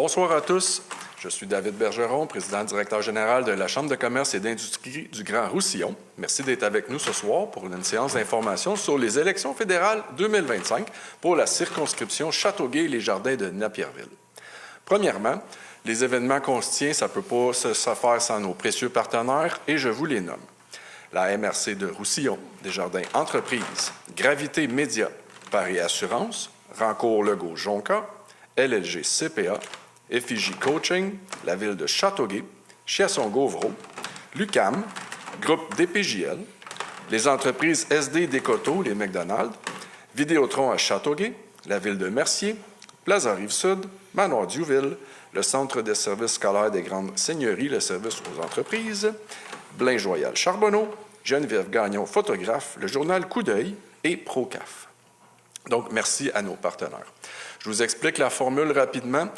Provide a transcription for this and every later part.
Bonsoir à tous. Je suis David Bergeron, président-directeur général de la Chambre de commerce et d'industrie du Grand Roussillon. Merci d'être avec nous ce soir pour une séance d'information sur les élections fédérales 2025 pour la circonscription Châteauguay-Les Jardins de Napierville. Premièrement, les événements qu'on se tient, ça ne peut pas se faire sans nos précieux partenaires et je vous les nomme. La MRC de Roussillon, Desjardins Entreprises, Gravité Média, Paris Assurance, Rancourt Legault Jonca, LLG CPA, FIJ Coaching, la ville de Châteauguay, Chiasson-Gauvreau, l'UQAM, Groupe DPJL, les entreprises SD Décoteau, les McDonald's, Vidéotron à Châteauguay, la ville de Mercier, Plaza Rive-Sud, Manoir Diouville, le Centre de services scolaires des Grandes Seigneuries, le service aux entreprises, Blain-Joyal Charbonneau, Geneviève Gagnon, photographe, le journal Coup d'œil et Procaf. Donc, merci à nos partenaires. Je vous explique la formule rapidement.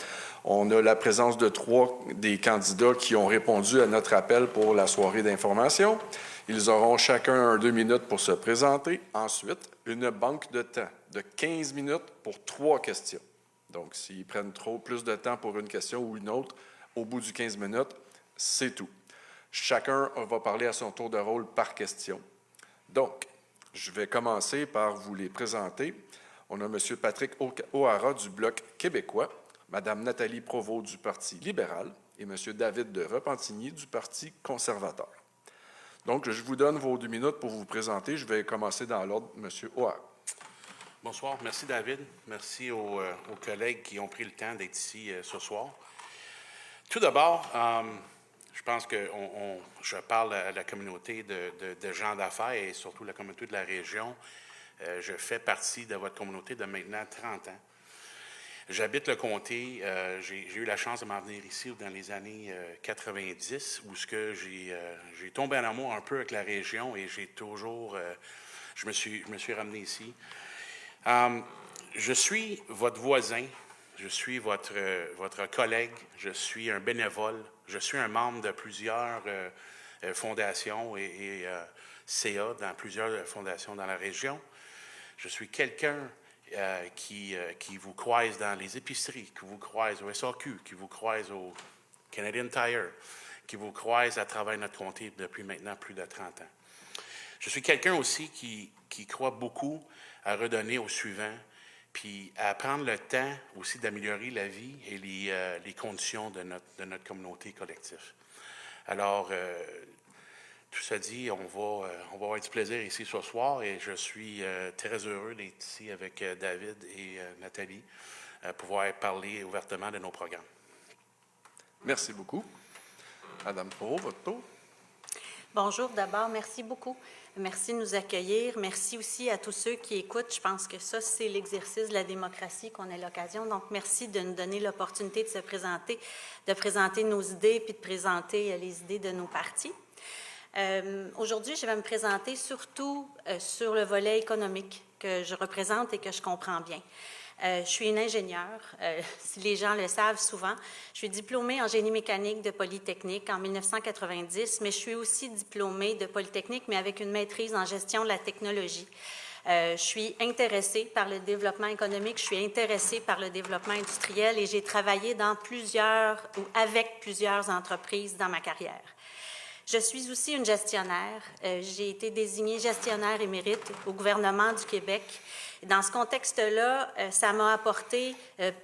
On a la présence de 3 des candidats qui ont répondu à notre appel pour la soirée d'information. Ils auront chacun 2 minutes pour se présenter. Ensuite, une banque de temps de 15 minutes pour 3 questions. Donc, s'ils prennent plus de temps pour une question ou une autre, au bout du 15 minutes, c'est tout. Chacun va parler à son tour de rôle par question. Donc, je vais commencer par vous les présenter. On a M. Patrick O'Hara du Bloc québécois, Mme Nathalie Provost du Parti libéral et M. David de Repentigny du Parti conservateur. Donc, je vous donne vos 2 minutes pour vous présenter. Je vais commencer dans l'ordre. M. O'Hara. Bonsoir. Merci, David. Merci aux collègues qui ont pris le temps d'être ici ce soir. Tout d'abord, je pense que je parle à la communauté de gens d'affaires et surtout la communauté de la région. Je fais partie de votre communauté de maintenant 30 ans. J'habite le comté. J'ai eu la chance de m'en venir ici dans les années 90, où j'ai tombé en amour un peu avec la région et j'ai toujours... je me suis ramené ici. Je suis votre voisin, je suis votre collègue, je suis un bénévole, je suis un membre de plusieurs fondations et CA dans plusieurs fondations dans la région. Je suis quelqu'un qui vous croise dans les épiceries, qui vous croise au SAQ, qui vous croise au Canadian Tire, qui vous croise à travers notre comté depuis maintenant plus de 30 ans. Je suis quelqu'un aussi qui croit beaucoup à redonner au suivant, puis à prendre le temps aussi d'améliorer la vie et les conditions de notre communauté collective. Alors, tout ça dit, on va avoir du plaisir ici ce soir et je suis très heureux d'être ici avec David et Nathalie, pouvoir parler ouvertement de nos programmes. Merci beaucoup. Madame Provost, votre tour. Bonjour d'abord, merci beaucoup. Merci de nous accueillir. Merci aussi à tous ceux qui écoutent. Je pense que ça, c'est l'exercice de la démocratie qu'on a l'occasion. Donc, merci de nous donner l'opportunité de se présenter, de présenter nos idées puis de présenter les idées de nos partis. Aujourd'hui, je vais me présenter surtout sur le volet économique que je représente et que je comprends bien. Je suis une ingénieure, si les gens le savent souvent. Je suis diplômée en génie mécanique de Polytechnique en 1990, mais je suis aussi diplômée de Polytechnique, mais avec une maîtrise en gestion de la technologie. Je suis intéressée par le développement économique, je suis intéressée par le développement industriel et j'ai travaillé avec plusieurs entreprises dans ma carrière. Je suis aussi une gestionnaire. J'ai été désignée gestionnaire émérite au gouvernement du Québec. Dans ce contexte-là, ça m'a apporté,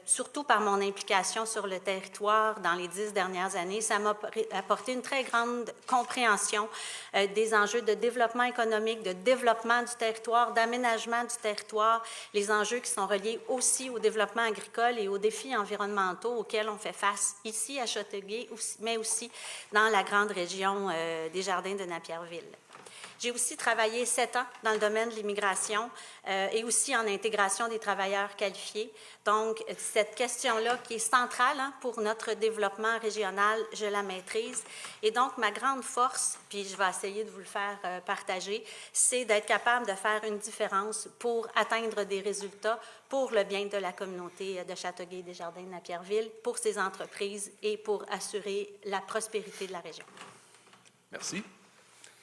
surtout par mon implication sur le territoire dans les 10 dernières années, ça m'a apporté une très grande compréhension des enjeux de développement économique, de développement du territoire, d'aménagement du territoire, les enjeux qui sont reliés aussi au développement agricole et aux défis environnementaux auxquels on fait face ici à Châteauguay, mais aussi dans la grande région des Jardins de Napierville. J'ai aussi travaillé 7 ans dans le domaine de l'immigration et aussi en intégration des travailleurs qualifiés. Donc, cette question-là qui est centrale pour notre développement régional, je la maîtrise. Et donc, ma grande force, puis je vais essayer de vous le faire partager, c'est d'être capable de faire une différence pour atteindre des résultats pour le bien de la communauté de Châteauguay-Desjardins de Napierville, pour ses entreprises et pour assurer la prospérité de la région. Merci.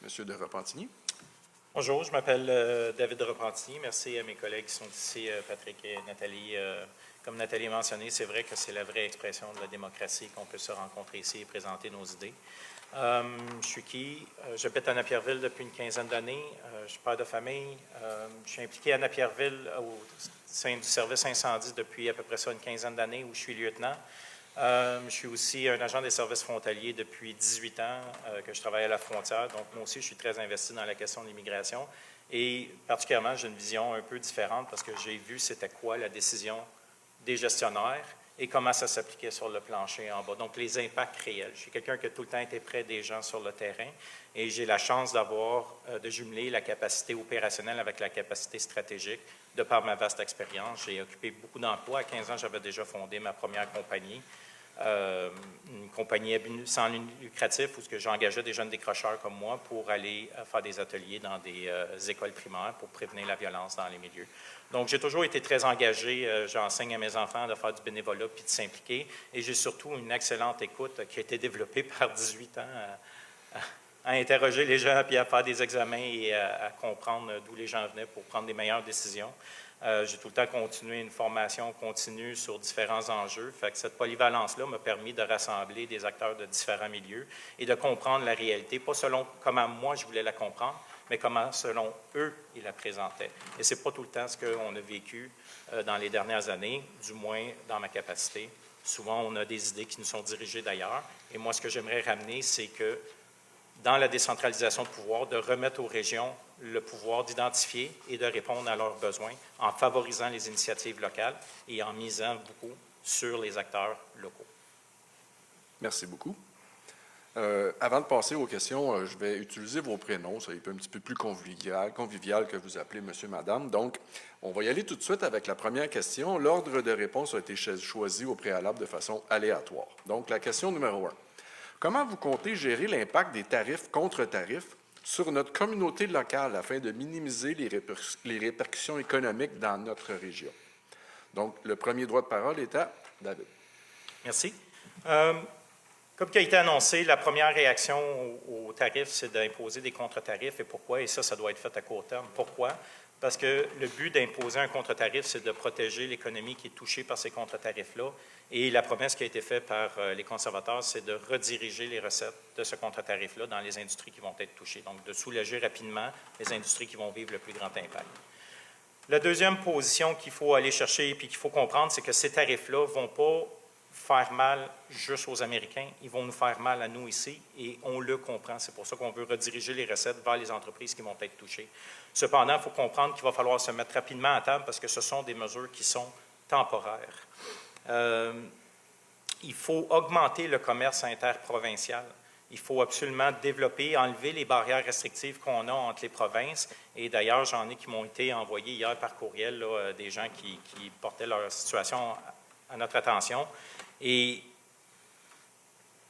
Monsieur de Repentigny. Bonjour, je m'appelle David Repentigny. Merci à mes collègues qui sont ici, Patrick et Nathalie. Comme Nathalie a mentionné, c'est vrai que c'est la vraie expression de la démocratie qu'on peut se rencontrer ici et présenter nos idées. Je suis qui? J'habite à Napierville depuis une quinzaine d'années. Je suis père de famille. Je suis impliqué à Napierville au sein du service incendie depuis à peu près ça une quinzaine d'années où je suis lieutenant. Je suis aussi un agent des services frontaliers depuis 18 ans que je travaille à la frontière. Donc, moi aussi, je suis très investi dans la question de l'immigration. Et particulièrement, j'ai une vision un peu différente parce que j'ai vu c'était quoi la décision des gestionnaires et comment ça s'appliquait sur le plancher en bas. Donc, les impacts réels. Je suis quelqu'un qui a tout le temps été près des gens sur le terrain et j'ai la chance de jumeler la capacité opérationnelle avec la capacité stratégique de par ma vaste expérience. J'ai occupé beaucoup d'emplois. À 15 ans, j'avais déjà fondé ma première compagnie. Une compagnie sans lucratif où j'engageais des jeunes décrocheurs comme moi pour aller faire des ateliers dans des écoles primaires pour prévenir la violence dans les milieux. Donc, j'ai toujours été très engagé. J'enseigne à mes enfants de faire du bénévolat puis de s'impliquer. Et j'ai surtout une excellente écoute qui a été développée par 18 ans à interroger les gens puis à faire des examens et à comprendre d'où les gens venaient pour prendre des meilleures décisions. J'ai tout le temps continué une formation continue sur différents enjeux. Fait que cette polyvalence-là m'a permis de rassembler des acteurs de différents milieux et de comprendre la réalité, pas selon comment moi je voulais la comprendre, mais comment selon eux ils la présentaient. Et ce n'est pas tout le temps ce qu'on a vécu dans les dernières années, du moins dans ma capacité. Souvent, on a des idées qui nous sont dirigées d'ailleurs. Et moi, ce que j'aimerais ramener, c'est que dans la décentralisation de pouvoir, de remettre aux régions le pouvoir d'identifier et de répondre à leurs besoins en favorisant les initiatives locales et en misant beaucoup sur les acteurs locaux. Merci beaucoup. Avant de passer aux questions, je vais utiliser vos prénoms. Ça est un petit peu plus convivial que vous appelez monsieur, madame. Donc, on va y aller tout de suite avec la première question. L'ordre de réponse a été choisi au préalable de façon aléatoire. Donc, la question numéro 1. Comment vous comptez gérer l'impact des tarifs contre tarifs sur notre communauté locale afin de minimiser les répercussions économiques dans notre région? Donc, le premier droit de parole est à David. Merci. Comme qui a été annoncé, la première réaction aux tarifs, c'est d'imposer des contre-tarifs. Et pourquoi? Et ça doit être fait à court terme. Pourquoi? Parce que le but d'imposer un contre-tarif, c'est de protéger l'économie qui est touchée par ces contre-tarifs-là. Et la promesse qui a été faite par les conservateurs, c'est de rediriger les recettes de ce contre-tarif-là dans les industries qui vont être touchées. Donc, de soulager rapidement les industries qui vont vivre le plus grand impact. La deuxième position qu'il faut aller chercher et qu'il faut comprendre, c'est que ces tarifs-là ne vont pas faire mal juste aux Américains, ils vont nous faire mal à nous ici et on le comprend. C'est pour ça qu'on veut rediriger les recettes vers les entreprises qui vont être touchées. Cependant, il faut comprendre qu'il va falloir se mettre rapidement à table parce que ce sont des mesures qui sont temporaires. Il faut augmenter le commerce interprovincial. Il faut absolument développer, enlever les barrières restrictives qu'on a entre les provinces. Et d'ailleurs, j'en ai qui m'ont été envoyés hier par courriel, là, des gens qui portaient leur situation à notre attention. Et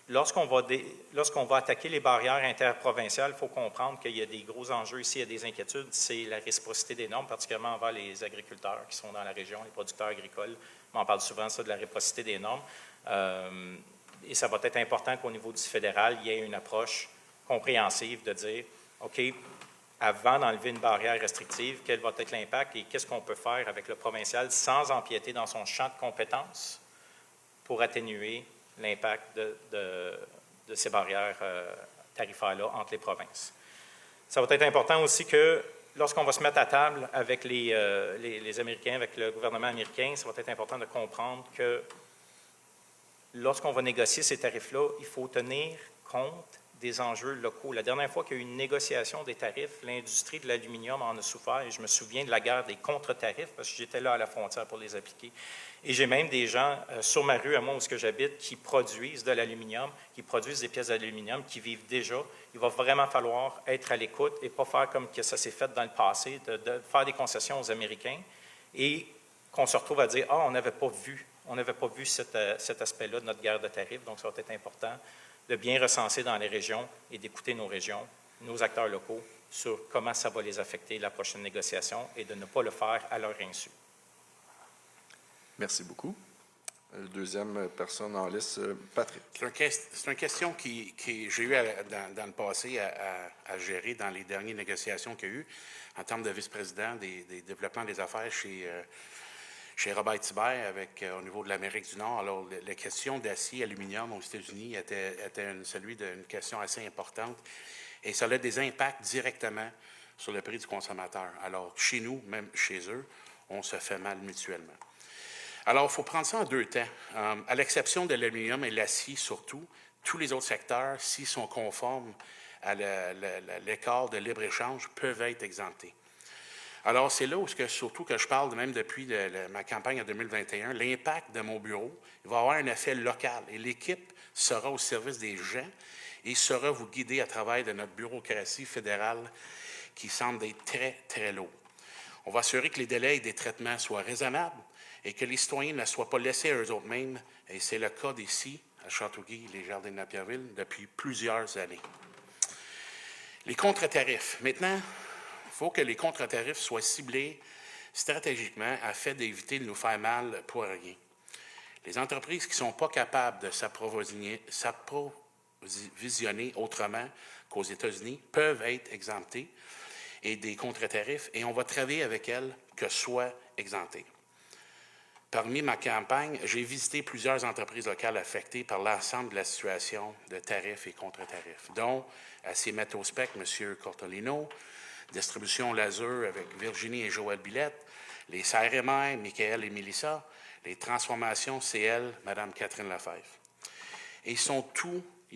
lorsqu'on va attaquer les barrières interprovinciales, il faut comprendre qu'il y a des gros enjeux ici, il y a des inquiétudes. C'est la réciprocité des normes, particulièrement envers les agriculteurs qui sont dans la région, les producteurs agricoles. On parle souvent ça, de la réciprocité des normes. Et ça va être important qu'au niveau du fédéral, il y ait une approche compréhensive de dire, OK, avant d'enlever une barrière restrictive, quel va être l'impact et qu'est-ce qu'on peut faire avec le provincial sans empiéter dans son champ de compétences pour atténuer l'impact de ces barrières tarifaires-là entre les provinces. Ça va être important aussi que lorsqu'on va se mettre à table avec les Américains, avec le gouvernement américain, ça va être important de comprendre que lorsqu'on va négocier ces tarifs-là, il faut tenir compte des enjeux locaux. La dernière fois qu'il y a eu une négociation des tarifs, l'industrie de l'aluminium en a souffert et je me souviens de la guerre des contre-tarifs parce que j'étais là à la frontière pour les appliquer. Et j'ai même des gens sur ma rue, à moi où j'habite, qui produisent de l'aluminium, qui produisent des pièces d'aluminium, qui vivent déjà. Il va vraiment falloir être à l'écoute et pas faire comme que ça s'est fait dans le passé, de faire des concessions aux Américains et qu'on se retrouve à dire « Ah, on n'avait pas vu cet aspect-là de notre guerre de tarifs, donc ça va être important de bien recenser dans les régions et d'écouter nos régions, nos acteurs locaux, sur comment ça va les affecter la prochaine négociation et de ne pas le faire à leur insu. » Merci beaucoup. Deuxième personne en liste, Patrick. C'est une question que j'ai eu dans le passé à gérer dans les dernières négociations qu'il y a eu en termes de vice-président des développements des affaires chez Robert Thibert au niveau de l'Amérique du Nord. Alors, la question d'acier, aluminium aux États-Unis était celui d'une question assez importante et ça a des impacts directement sur le prix du consommateur. Alors, chez nous, même chez eux, on se fait mal mutuellement. Alors, il faut prendre ça en deux temps. À l'exception de l'aluminium et l'acier surtout, tous les autres secteurs, s'ils sont conformes à l'écart de libre-échange, peuvent être exemptés. Alors, c'est là où, surtout que je parle, même depuis ma campagne en 2021, l'impact de mon bureau, il va avoir un effet local. Et l'équipe sera au service des gens et saura vous guider à travers de notre bureaucratie fédérale qui semble être très, très lourd. On va assurer que les délais des traitements soient raisonnables et que les citoyens ne soient pas laissés à eux-mêmes. Et c'est le cas ici, à Châteauguay, les Jardins de Napierville, depuis plusieurs années. Les contre-tarifs. Maintenant, il faut que les contre-tarifs soient ciblés stratégiquement afin d'éviter de nous faire mal pour rien. Les entreprises qui ne sont pas capables de s'approvisionner autrement qu'aux États-Unis peuvent être exemptées et des contre-tarifs, et on va travailler avec elles que soient exemptées. Parmi ma campagne, j'ai visité plusieurs entreprises locales affectées par l'ensemble de la situation de tarifs et contre-tarifs, dont Acier Métaux-Spec, M. Cortolino, Distribution Lazur avec Virginie et Joël Billette, les CRMR, Michael et Mélissa, les Transformations CL, Mme Catherine Lefebvre. Et ils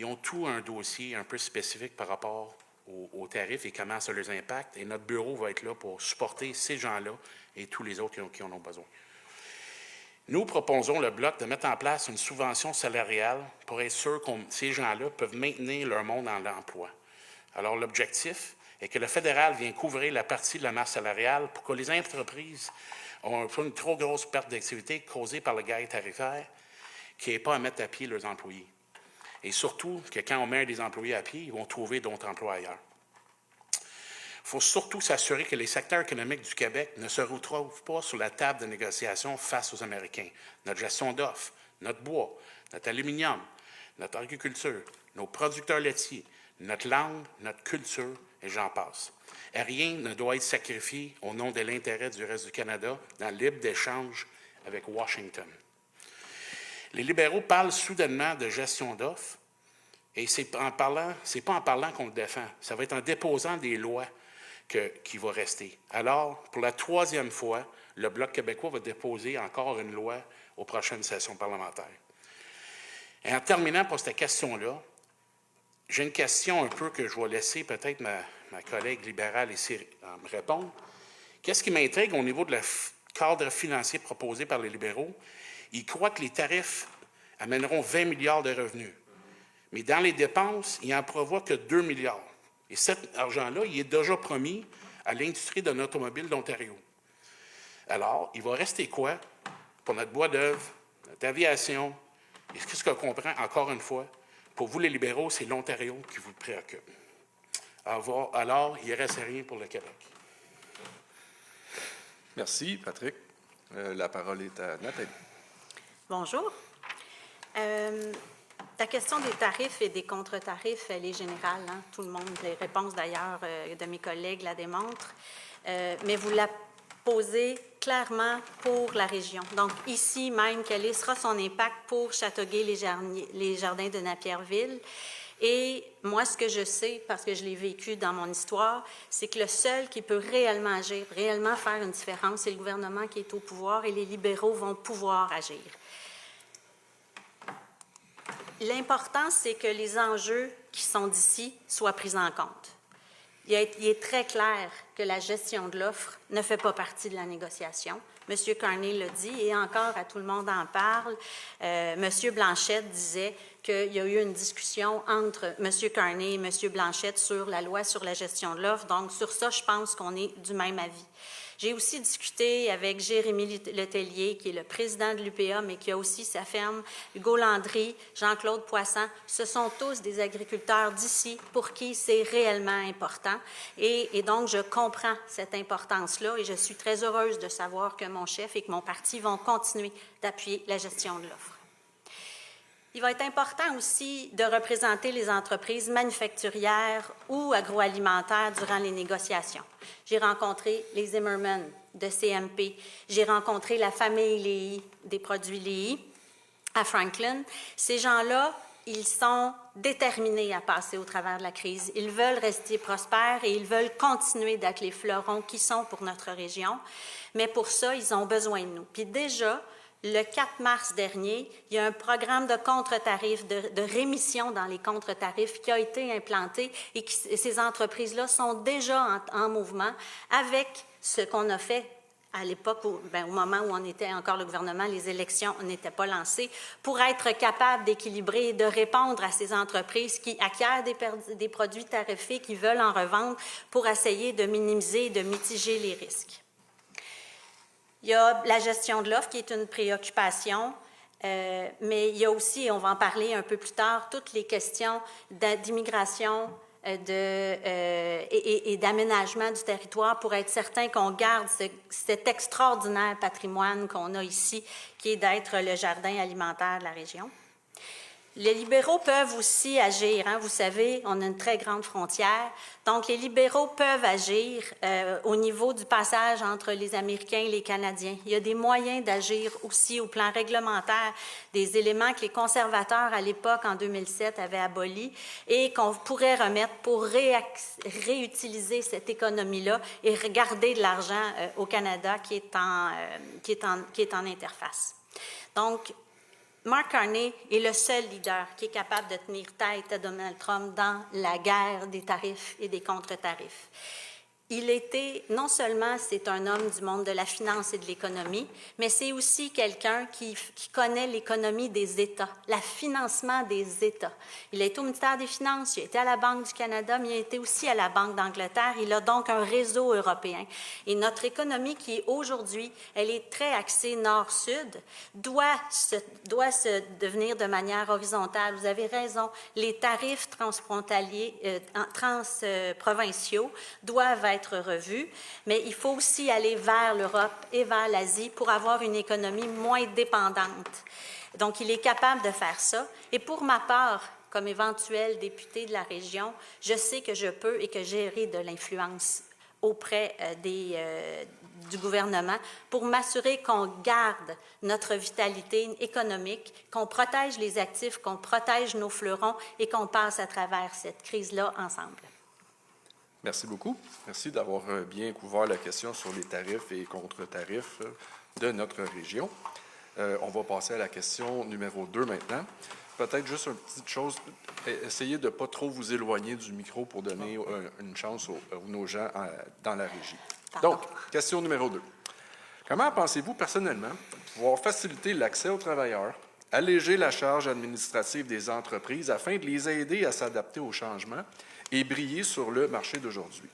ont tous un dossier un peu spécifique par rapport aux tarifs et comment ça les impacte. Et notre bureau va être là pour supporter ces gens-là et tous les autres qui en ont besoin. Nous proposons, le Bloc, de mettre en place une subvention salariale pour être sûr que ces gens-là peuvent maintenir leur monde dans l'emploi. Alors, l'objectif est que le fédéral vienne couvrir la partie de la masse salariale pour que les entreprises ont une trop grosse perte d'activité causée par le gaz tarifaire qui n'est pas à mettre à pied leurs employés. Et surtout, que quand on met des employés à pied, ils vont trouver d'autres emplois ailleurs. Il faut surtout s'assurer que les secteurs économiques du Québec ne se retrouvent pas sur la table de négociation face aux Américains. Notre gestion d'offres, notre bois, notre aluminium, notre agriculture, nos producteurs laitiers, notre langue, notre culture, et j'en passe. Et rien ne doit être sacrifié au nom de l'intérêt du reste du Canada dans le libre d'échange avec Washington. Les libéraux parlent soudainement de gestion d'offres, et c'est pas en parlant qu'on le défend. Ça va être en déposant des lois qui va rester. Alors, pour la troisième fois, le Bloc québécois va déposer encore une loi aux prochaines sessions parlementaires. Et en terminant pour cette question-là, j'ai une question un peu que je vais laisser peut-être ma collègue libérale ici me répondre. Qu'est-ce qui m'intrigue au niveau de le cadre financier proposé par les libéraux? Ils croient que les tarifs amèneront 20 milliards de revenus. Mais dans les dépenses, ils n'en prévoient que 2 milliards. Et cet argent-là, il est déjà promis à l'industrie de l'automobile d'Ontario. Alors, il va rester quoi pour notre bois d'œuvre, notre aviation? Et ce qu'on comprend, encore une fois, pour vous les libéraux, c'est l'Ontario qui vous préoccupe. Alors, il ne reste rien pour le Québec. Merci, Patrick. La parole est à Nathalie. Bonjour. La question des tarifs et des contre-tarifs, elle est générale. Hein? Tout le monde, les réponses d'ailleurs de mes collègues la démontrent. Mais vous la posez clairement pour la région. Donc ici même, quel sera son impact pour Châteauguay, les Jardins de Napierville? Et moi, ce que je sais, parce que je l'ai vécu dans mon histoire, c'est que le seul qui peut réellement agir, réellement faire une différence, c'est le gouvernement qui est au pouvoir et les libéraux vont pouvoir agir. L'important, c'est que les enjeux qui sont d'ici soient pris en compte. Il est très clair que la gestion de l'offre ne fait pas partie de la négociation. M. Carney l'a dit, et encore, à tout le monde en parle. M. Blanchette disait qu'il y a eu une discussion entre M. Carney et M. Blanchette sur la loi sur la gestion de l'offre. Donc, sur ça, je pense qu'on est du même avis. J'ai aussi discuté avec Jérémy Letellier, qui est le président de l'UPA, mais qui a aussi sa ferme, Hugo Landry, Jean-Claude Poisson. Ce sont tous des agriculteurs d'ici pour qui c'est réellement important. Et donc, je comprends cette importance-là et je suis très heureuse de savoir que mon chef et que mon parti vont continuer d'appuyer la gestion de l'offre. Il va être important aussi de représenter les entreprises manufacturières ou agroalimentaires durant les négociations. J'ai rencontré les Zimmerman de CMP, j'ai rencontré la famille Léhy des produits Léhy à Franklin. Ces gens-là, ils sont déterminés à passer au travers de la crise. Ils veulent rester prospères et ils veulent continuer d'être les fleurons qui sont pour notre région. Mais pour ça, ils ont besoin de nous. Puis déjà, le 4 mars dernier, il y a un programme de contre-tarifs, de rémission dans les contre-tarifs qui a été implanté et ces entreprises-là sont déjà en mouvement avec ce qu'on a fait à l'époque, au moment où on était encore le gouvernement, les élections n'étaient pas lancées, pour être capable d'équilibrer et de répondre à ces entreprises qui acquièrent des produits tarifés, qui veulent en revendre, pour essayer de minimiser et de mitiger les risques. Il y a la gestion de l'offre qui est une préoccupation, mais il y a aussi, et on va en parler un peu plus tard, toutes les questions d'immigration et d'aménagement du territoire pour être certain qu'on garde cet extraordinaire patrimoine qu'on a ici, qui est d'être le jardin alimentaire de la région. Les libéraux peuvent aussi agir. Vous savez, on a une très grande frontière. Donc, les libéraux peuvent agir au niveau du passage entre les Américains et les Canadiens. Il y a des moyens d'agir aussi au plan réglementaire, des éléments que les conservateurs, à l'époque, en 2007, avaient abolis et qu'on pourrait remettre pour réutiliser cette économie-là et regarder de l'argent au Canada qui est en interface. Donc, Mark Carney est le seul leader qui est capable de tenir tête à Donald Trump dans la guerre des tarifs et des contre-tarifs. Il était, non seulement c'est un homme du monde de la finance et de l'économie, mais c'est aussi quelqu'un qui connaît l'économie des États, le financement des États. Il a été au ministère des Finances, il a été à la Banque du Canada, mais il a été aussi à la Banque d'Angleterre. Il a donc un réseau européen. Et notre économie qui, aujourd'hui, elle est très axée nord-sud, doit se devenir de manière horizontale. Vous avez raison, les tarifs transfrontaliers, transprovinciaux doivent être revus, mais il faut aussi aller vers l'Europe et vers l'Asie pour avoir une économie moins dépendante. Donc, il est capable de faire ça. Et pour ma part, comme éventuel député de la région, je sais que je peux et que j'ai de l'influence auprès du gouvernement pour m'assurer qu'on garde notre vitalité économique, qu'on protège les actifs, qu'on protège nos fleurons et qu'on passe à travers cette crise-là ensemble. Merci beaucoup. Merci d'avoir bien couvert la question sur les tarifs et contre-tarifs de notre région. On va passer à la question numéro 2 maintenant. Peut-être juste une petite chose, essayez de ne pas trop vous éloigner du micro pour donner une chance à nos gens dans la régie. Donc, question numéro 2. Comment pensez-vous personnellement pouvoir faciliter l'accès aux travailleurs, alléger la charge administrative des entreprises afin de les aider à s'adapter aux changements et briller sur le marché d'aujourd'hui?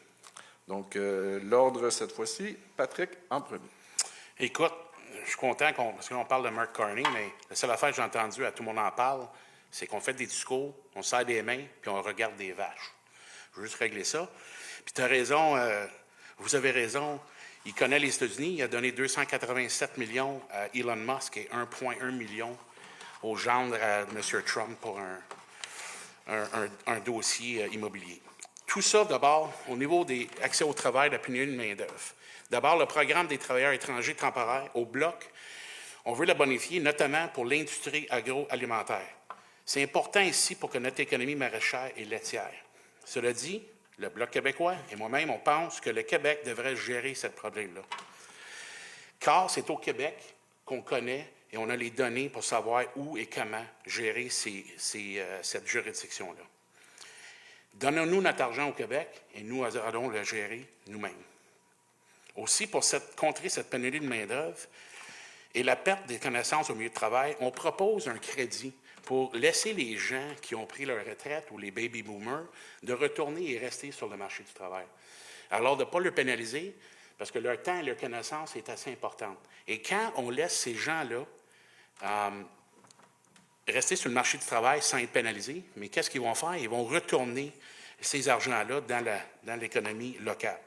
Donc, l'ordre cette fois-ci, Patrick en premier. Écoute, je suis content parce qu'on parle de Mark Carney, mais la seule affaire que j'ai entendue, tout le monde en parle, c'est qu'on fait des discours, on serre des mains, puis on regarde des vaches. Je veux juste régler ça. Puis tu as raison, vous avez raison, il connaît les États-Unis, il a donné 287 millions à Elon Musk et 1,1 million au gendre de M. Trump pour un dossier immobilier. Tout ça, d'abord, au niveau des accès au travail, de la pénurie de main-d'œuvre. D'abord, le programme des travailleurs étrangers temporaires au Bloc, on veut la bonifier, notamment pour l'industrie agroalimentaire. C'est important ici pour que notre économie maraîchère et laitière. Cela dit, le Bloc québécois et moi-même, on pense que le Québec devrait gérer ce problème-là. Car c'est au Québec qu'on connaît et on a les données pour savoir où et comment gérer cette juridiction-là. Donnons-nous notre argent au Québec et nous allons le gérer nous-mêmes. Aussi, pour contrer cette pénurie de main-d'œuvre et la perte des connaissances au milieu de travail, on propose un crédit pour laisser les gens qui ont pris leur retraite ou les baby boomers de retourner et rester sur le marché du travail. Alors, de ne pas le pénaliser, parce que leur temps et leur connaissance est assez importante. Et quand on laisse ces gens-là rester sur le marché du travail sans être pénalisés, mais qu'est-ce qu'ils vont faire? Ils vont retourner ces argents-là dans l'économie locale.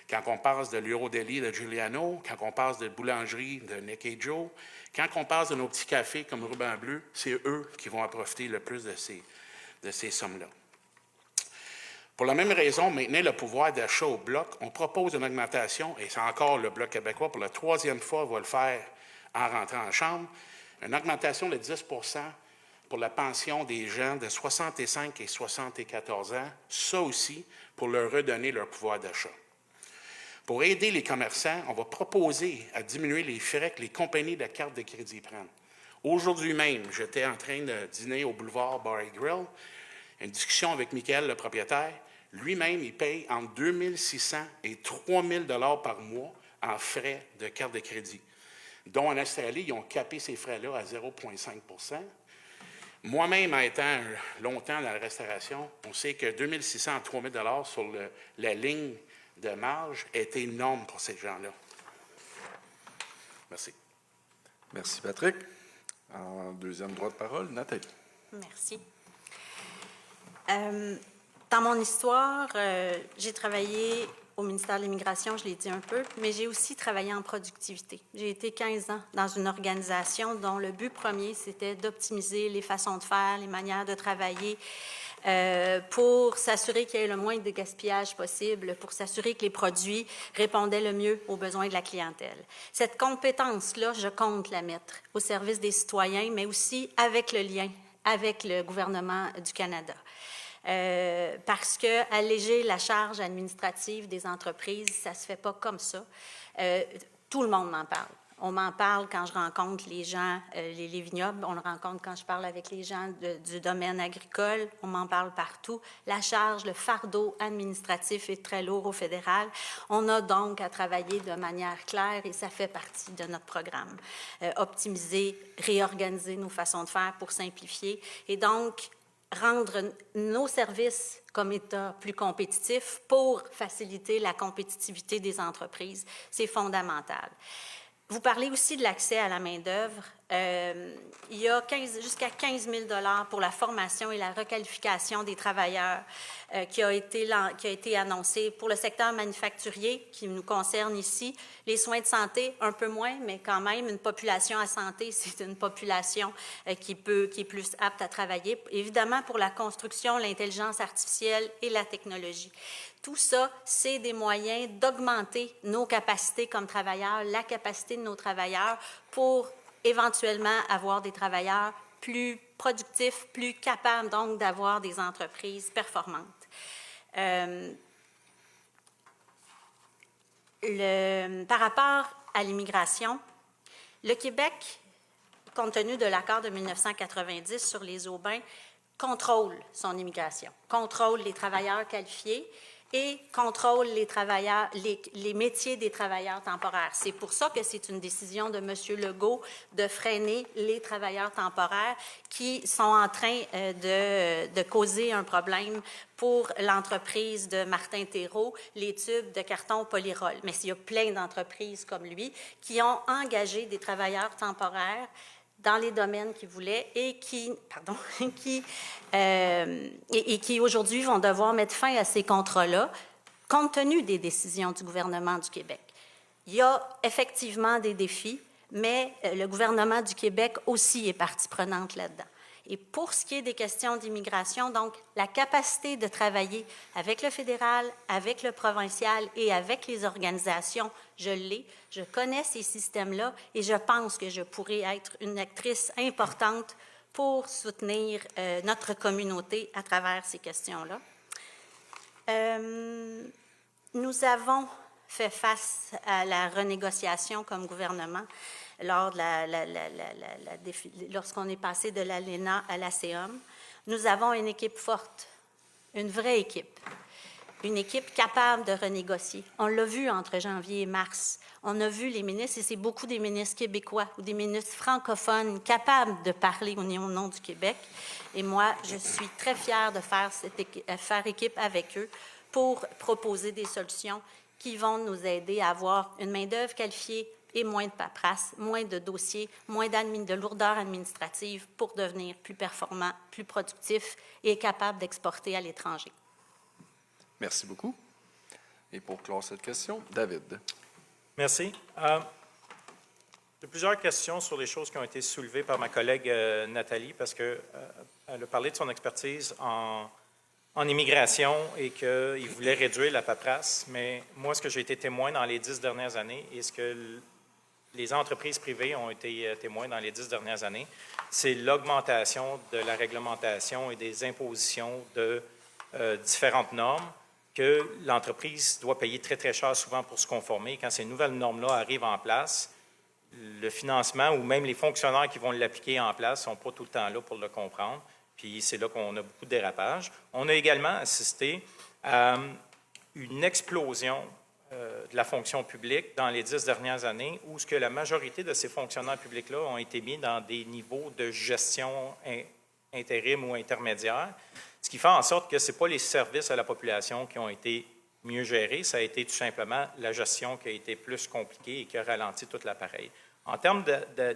quand on passe de l'Eurodeli de Giuliano, quand on passe de boulangerie de Nick et Joe, quand on passe de nos petits cafés comme Ruban Bleu, c'est eux qui vont en profiter le plus de ces sommes-là. Pour la même raison, maintenir le pouvoir d'achat au Bloc, on propose une augmentation, et c'est encore le Bloc québécois, pour la troisième fois, va le faire en rentrant en Chambre, une augmentation de 10 pour la pension des gens de 65 et 74 ans, ça aussi pour leur redonner leur pouvoir d'achat. Pour aider les commerçants, on va proposer à diminuer les frais que les compagnies de carte de crédit prennent. Aujourd'hui même, j'étais en train de dîner au boulevard Bar & Grill, une discussion avec Michael, le propriétaire. Lui-même, il paye entre 2 600 et 3 000 $ par mois en frais de carte de crédit, dont en Australie, ils ont capé ces frais-là à 0,5 %. Moi-même, en étant longtemps dans la restauration, on sait que 2 600 à 3 000 $ sur la ligne de marge est énorme pour ces gens-là. Merci. Merci, Patrick. En deuxième droit de parole, Nathalie. Merci. Dans mon histoire, j'ai travaillé au ministère de l'Immigration, je l'ai dit un peu, mais j'ai aussi travaillé en productivité. J'ai été 15 ans dans une organisation dont le but premier, c'était d'optimiser les façons de faire, les manières de travailler, pour s'assurer qu'il y ait le moins de gaspillage possible, pour s'assurer que les produits répondaient le mieux aux besoins de la clientèle. Cette compétence-là, je compte la mettre au service des citoyens, mais aussi avec le lien avec le gouvernement du Canada. Parce que alléger la charge administrative des entreprises, ça ne se fait pas comme ça. Tout le monde m'en parle. On m'en parle quand je rencontre les gens, les vignobles, on le rencontre quand je parle avec les gens du domaine agricole, on m'en parle partout. La charge, le fardeau administratif est très lourd au fédéral. On a donc à travailler de manière claire et ça fait partie de notre programme. Optimiser, réorganiser nos façons de faire pour simplifier et donc rendre nos services comme État plus compétitifs pour faciliter la compétitivité des entreprises. C'est fondamental. Vous parlez aussi de l'accès à la main-d'œuvre. Il y a jusqu'à 15 000 $ pour la formation et la requalification des travailleurs qui a été annoncé pour le secteur manufacturier qui nous concerne ici. Les soins de santé, un peu moins, mais quand même, une population à santé, c'est une population qui est plus apte à travailler. Évidemment, pour la construction, l'intelligence artificielle et la technologie. Tout ça, c'est des moyens d'augmenter nos capacités comme travailleurs, la capacité de nos travailleurs pour éventuellement avoir des travailleurs plus productifs, plus capables donc d'avoir des entreprises performantes. Par rapport à l'immigration, le Québec, compte tenu de l'accord de 1990 sur les Aubains, contrôle son immigration, contrôle les travailleurs qualifiés et contrôle les métiers des travailleurs temporaires. C'est pour ça que c'est une décision de M. Legault de freiner les travailleurs temporaires qui sont en train de causer un problème pour l'entreprise de Martin Thérault, les tubes de carton Polyrol. Mais il y a plein d'entreprises comme lui qui ont engagé des travailleurs temporaires dans les domaines qu'ils voulaient et qui aujourd'hui vont devoir mettre fin à ces contrats-là, compte tenu des décisions du gouvernement du Québec. Il y a effectivement des défis, mais le gouvernement du Québec aussi est partie prenante là-dedans. Et pour ce qui est des questions d'immigration, donc la capacité de travailler avec le fédéral, avec le provincial et avec les organisations, je l'ai, je connais ces systèmes-là et je pense que je pourrais être une actrice importante pour soutenir notre communauté à travers ces questions-là. Nous avons fait face à la renégociation comme gouvernement lorsqu'on est passé de l'ALENA à l'ACEOM. Nous avons une équipe forte, une vraie équipe, une équipe capable de renégocier. On l'a vu entre janvier et mars. On a vu les ministres, et c'est beaucoup des ministres québécois ou des ministres francophones capables de parler au nom du Québec. Et moi, je suis très fière de faire équipe avec eux pour proposer des solutions qui vont nous aider à avoir une main-d'œuvre qualifiée et moins de paperasse, moins de dossiers, moins de lourdeur administrative pour devenir plus performant, plus productif et capable d'exporter à l'étranger. Merci beaucoup. Et pour clore cette question, David. Merci. J'ai plusieurs questions sur les choses qui ont été soulevées par ma collègue Nathalie, parce qu'elle a parlé de son expertise en immigration et qu'il voulait réduire la paperasse. Mais moi, ce que j'ai été témoin dans les 10 dernières années et ce que les entreprises privées ont été témoins dans les 10 dernières années, c'est l'augmentation de la réglementation et des impositions de différentes normes que l'entreprise doit payer très, très cher souvent pour se conformer. Quand ces nouvelles normes-là arrivent en place, le financement ou même les fonctionnaires qui vont l'appliquer en place ne sont pas tout le temps là pour le comprendre. Puis c'est là qu'on a beaucoup de dérapages. On a également assisté à une explosion de la fonction publique dans les 10 dernières années, où ce que la majorité de ces fonctionnaires publics-là ont été mis dans des niveaux de gestion intérim ou intermédiaire, ce qui fait en sorte que ce n'est pas les services à la population qui ont été mieux gérés, ça a été tout simplement la gestion qui a été plus compliquée et qui a ralenti tout l'appareil. En termes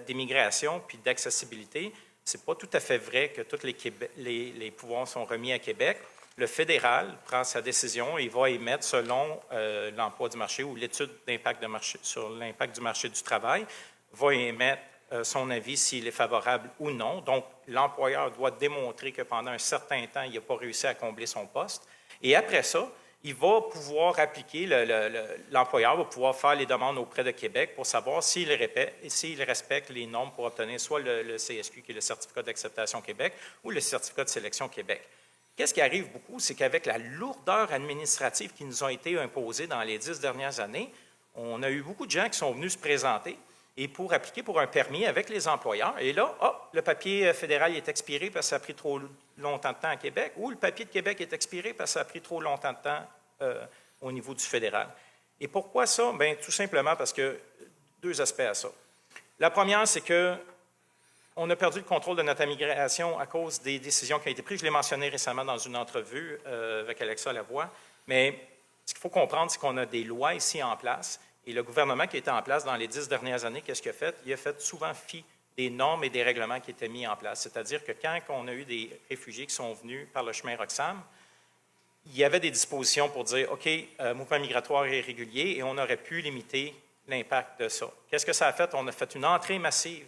d'immigration puis d'accessibilité, ce n'est pas tout à fait vrai que tous les pouvoirs sont remis à Québec. Le fédéral prend sa décision et va émettre selon l'emploi du marché ou l'étude d'impact sur l'impact du marché du travail, va émettre son avis s'il est favorable ou non. Donc, l'employeur doit démontrer que pendant un certain temps, il n'a pas réussi à combler son poste. Et après ça, il va pouvoir appliquer, l'employeur va pouvoir faire les demandes auprès de Québec pour savoir s'il respecte les normes pour obtenir soit le CSQ, qui est le Certificat d'acceptation Québec, ou le Certificat de sélection Québec. Qu'est-ce qui arrive beaucoup, c'est qu'avec la lourdeur administrative qui nous a été imposée dans les 10 dernières années, on a eu beaucoup de gens qui sont venus se présenter et pour appliquer pour un permis avec les employeurs. Et là, le papier fédéral est expiré parce que ça a pris trop longtemps de temps à Québec, ou le papier de Québec est expiré parce que ça a pris trop longtemps de temps au niveau du fédéral. Et pourquoi ça? Bien, tout simplement parce que deux aspects à ça. La première, c'est que on a perdu le contrôle de notre immigration à cause des décisions qui ont été prises. Je l'ai mentionné récemment dans une entrevue avec Alexa Lavoie, mais ce qu'il faut comprendre, c'est qu'on a des lois ici en place, et le gouvernement qui était en place dans les 10 dernières années, qu'est-ce qu'il a fait? Il a fait souvent fi des normes et des règlements qui étaient mis en place. C'est-à-dire que quand on a eu des réfugiés qui sont venus par le chemin Roxham, il y avait des dispositions pour dire, OK, mouvement migratoire irrégulier, et on aurait pu limiter l'impact de ça. Qu'est-ce que ça a fait? On a fait une entrée massive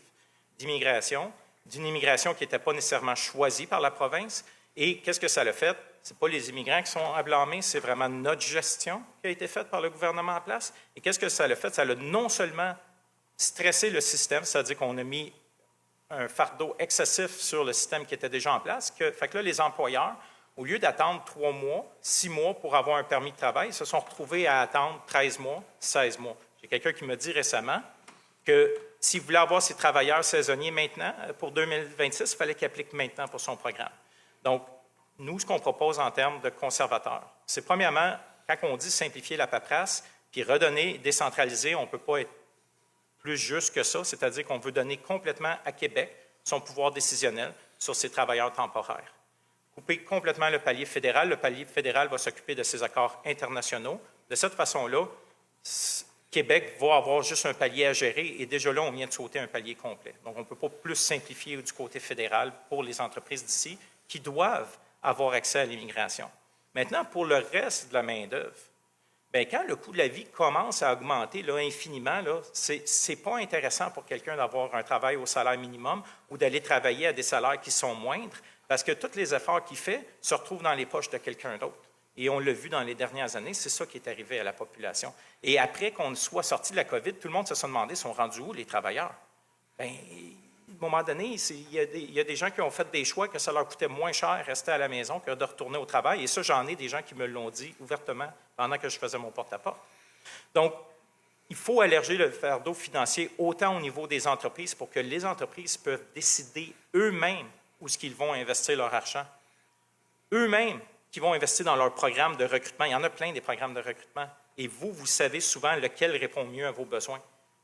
d'immigration, d'une immigration qui n'était pas nécessairement choisie par la province. Et qu'est-ce que ça a fait? Ce n'est pas les immigrants qui sont à blâmer, c'est vraiment notre gestion qui a été faite par le gouvernement en place. Et qu'est-ce que ça a fait? Ça a non seulement stressé le système, c'est-à-dire qu'on a mis un fardeau excessif sur le système qui était déjà en place, fait que là, les employeurs, au lieu d'attendre 3 mois, 6 mois pour avoir un permis de travail, se sont retrouvés à attendre 13 mois, 16 mois. J'ai quelqu'un qui m'a dit récemment que s'il voulait avoir ses travailleurs saisonniers maintenant, pour 2026, il fallait qu'il applique maintenant pour son programme. Donc, nous, ce qu'on propose en termes de conservateurs, c'est premièrement, quand on dit simplifier la paperasse, puis redonner, décentraliser, on ne peut pas être plus juste que ça, c'est-à-dire qu'on veut donner complètement à Québec son pouvoir décisionnel sur ses travailleurs temporaires. Couper complètement le palier fédéral va s'occuper de ses accords internationaux. De cette façon-là, Québec va avoir juste un palier à gérer et déjà là, on vient de sauter un palier complet. Donc, on ne peut pas plus simplifier du côté fédéral pour les entreprises d'ici qui doivent avoir accès à l'immigration. Maintenant, pour le reste de la main-d'œuvre, bien, quand le coût de la vie commence à augmenter là, infiniment, ce n'est pas intéressant pour quelqu'un d'avoir un travail au salaire minimum ou d'aller travailler à des salaires qui sont moindres parce que tous les efforts qu'il fait se retrouvent dans les poches de quelqu'un d'autre. Et on l'a vu dans les dernières années, c'est ça qui est arrivé à la population. Et après qu'on soit sorti de la COVID, tout le monde se sont demandé, sont rendus où les travailleurs? Bien, à un moment donné, il y a des gens qui ont fait des choix que ça leur coûtait moins cher rester à la maison que de retourner au travail. Et ça, j'en ai des gens qui me l'ont dit ouvertement pendant que je faisais mon porte-à-porte. Donc, il faut alléger le fardeau financier autant au niveau des entreprises pour que les entreprises peuvent décider eux-mêmes où est-ce qu'ils vont investir leur argent. Eux-mêmes qui vont investir dans leur programme de recrutement. Il y en a plein des programmes de recrutement. Et vous savez souvent lequel répond mieux à vos besoins.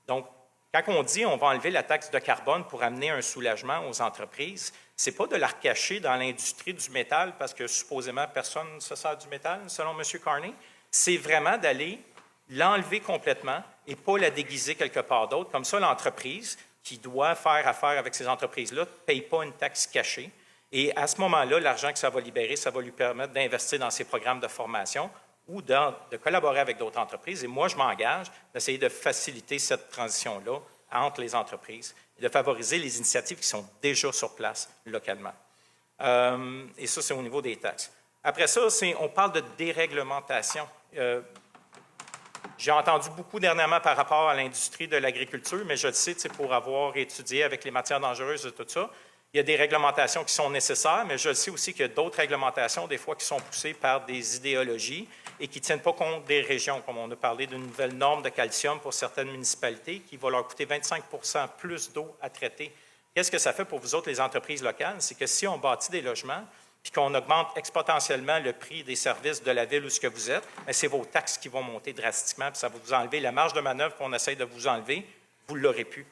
Donc, quand on dit on va enlever la taxe de carbone pour amener un soulagement aux entreprises, ce n'est pas de la recacher dans l'industrie du métal parce que supposément personne ne se sert du métal, selon M. Carney. C'est vraiment d'aller l'enlever complètement et pas la déguiser quelque part d'autre. Comme ça, l'entreprise qui doit faire affaire avec ces entreprises-là ne paye pas une taxe cachée. Et à ce moment-là, l'argent que ça va libérer, ça va lui permettre d'investir dans ses programmes de formation ou de collaborer avec d'autres entreprises. Et moi, je m'engage d'essayer de faciliter cette transition-là entre les entreprises et de favoriser les initiatives qui sont déjà sur place localement. Et ça, c'est au niveau des taxes. Après ça, on parle de déréglementation. J'ai entendu beaucoup dernièrement par rapport à l'industrie de l'agriculture, mais je le sais, pour avoir étudié avec les matières dangereuses et tout ça, il y a des réglementations qui sont nécessaires, mais je le sais aussi qu'il y a d'autres réglementations, des fois, qui sont poussées par des idéologies et qui ne tiennent pas compte des régions, comme on a parlé d'une nouvelle norme de calcium pour certaines municipalités qui va leur coûter 25 % plus d'eau à traiter. Qu'est-ce que ça fait pour vous autres, les entreprises locales? C'est que si on bâtit des logements puis qu'on augmente exponentiellement le prix des services de la ville où ce que vous êtes, c'est vos taxes qui vont monter drastiquement, puis ça va vous enlever la marge de manœuvre qu'on essaie de vous enlever, vous ne l'aurez plus.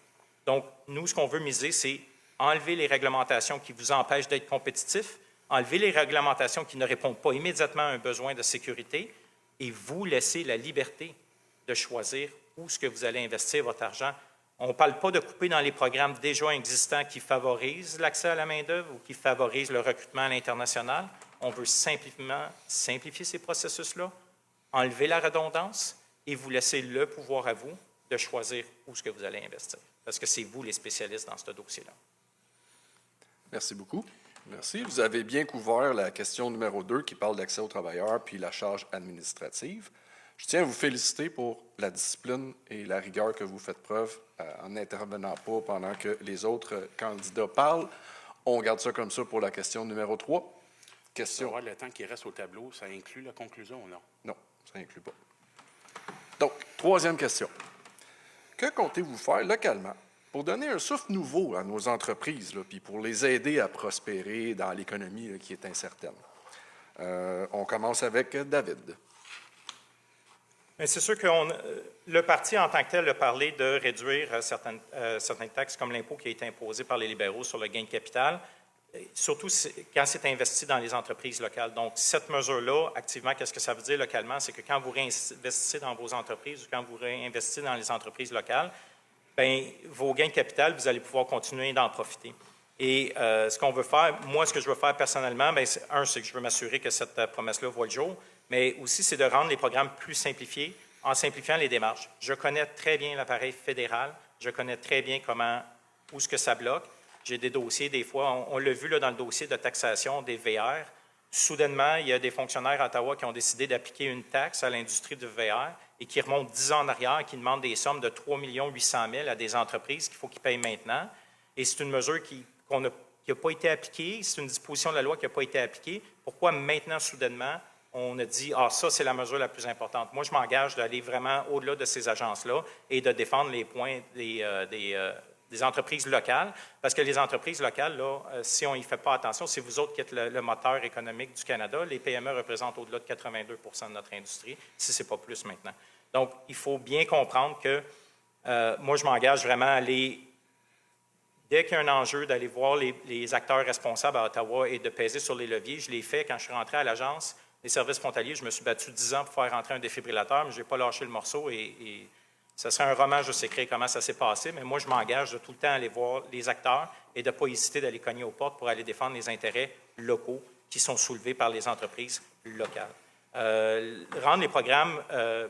Donc, nous, ce qu'on veut miser, c'est enlever les réglementations qui vous empêchent d'être compétitifs, enlever les réglementations qui ne répondent pas immédiatement à un besoin de sécurité et vous laisser la liberté de choisir où ce que vous allez investir votre argent. On ne parle pas de couper dans les programmes déjà existants qui favorisent l'accès à la main-d'œuvre ou qui favorisent le recrutement à l'international. On veut simplifier ces processus-là, enlever la redondance et vous laisser le pouvoir à vous de choisir où ce que vous allez investir. Parce que c'est vous les spécialistes dans ce dossier-là. Merci beaucoup. Merci. Vous avez bien couvert la question numéro 2 qui parle d'accès aux travailleurs puis la charge administrative. Je tiens à vous féliciter pour la discipline et la rigueur que vous faites preuve en n'intervenant pas pendant que les autres candidats parlent. On garde ça comme ça pour la question numéro 3. Question. Le temps qui reste au tableau, ça inclut la conclusion ou non? Non, ça n'inclut pas. Donc, troisième question. Que comptez-vous faire localement pour donner un souffle nouveau à nos entreprises, puis pour les aider à prospérer dans l'économie là, qui est incertaine? On commence avec David. C'est sûr que le parti en tant que tel a parlé de réduire certaines taxes, comme l'impôt qui a été imposé par les libéraux sur le gain de capital, surtout quand c'est investi dans les entreprises locales. Donc, cette mesure-là, activement, qu'est-ce que ça veut dire localement? C'est que quand vous réinvestissez dans vos entreprises ou quand vous réinvestissez dans les entreprises locales, bien, vos gains de capital, vous allez pouvoir continuer d'en profiter. Et ce qu'on veut faire, moi, ce que je veux faire personnellement, bien, c'est que je veux m'assurer que cette promesse-là voit le jour, mais aussi, c'est de rendre les programmes plus simplifiés en simplifiant les démarches. Je connais très bien l'appareil fédéral, je connais très bien où est-ce que ça bloque. J'ai des dossiers, des fois, on l'a vu là, dans le dossier de taxation des VR. Soudainement, il y a des fonctionnaires à Ottawa qui ont décidé d'appliquer une taxe à l'industrie du VR et qui remontent 10 ans en arrière et qui demandent des sommes de 3 800 000 à des entreprises qu'il faut qu'ils payent maintenant. Et c'est une mesure qui n'a pas été appliquée, c'est une disposition de la loi qui n'a pas été appliquée. Pourquoi maintenant, soudainement, on a dit « Ah, ça, c'est la mesure la plus importante ». Moi, je m'engage d'aller vraiment au-delà de ces agences-là et de défendre les points des entreprises locales, parce que les entreprises locales, là, si on n'y fait pas attention, c'est vous autres qui êtes le moteur économique du Canada. Les PME représentent au-delà de 82 % de notre industrie, si ce n'est pas plus maintenant. Donc, il faut bien comprendre que moi, je m'engage vraiment à aller, dès qu'il y a un enjeu, d'aller voir les acteurs responsables à Ottawa et de peser sur les leviers. Je l'ai fait quand je suis rentré à l'Agence des services frontaliers. Je me suis battu 10 ans pour faire rentrer un défibrillateur, mais je n'ai pas lâché le morceau et ce serait un roman juste écrit comment ça s'est passé, mais moi, je m'engage de tout le temps aller voir les acteurs et de ne pas hésiter d'aller cogner aux portes pour aller défendre les intérêts locaux qui sont soulevés par les entreprises locales. Rendre les programmes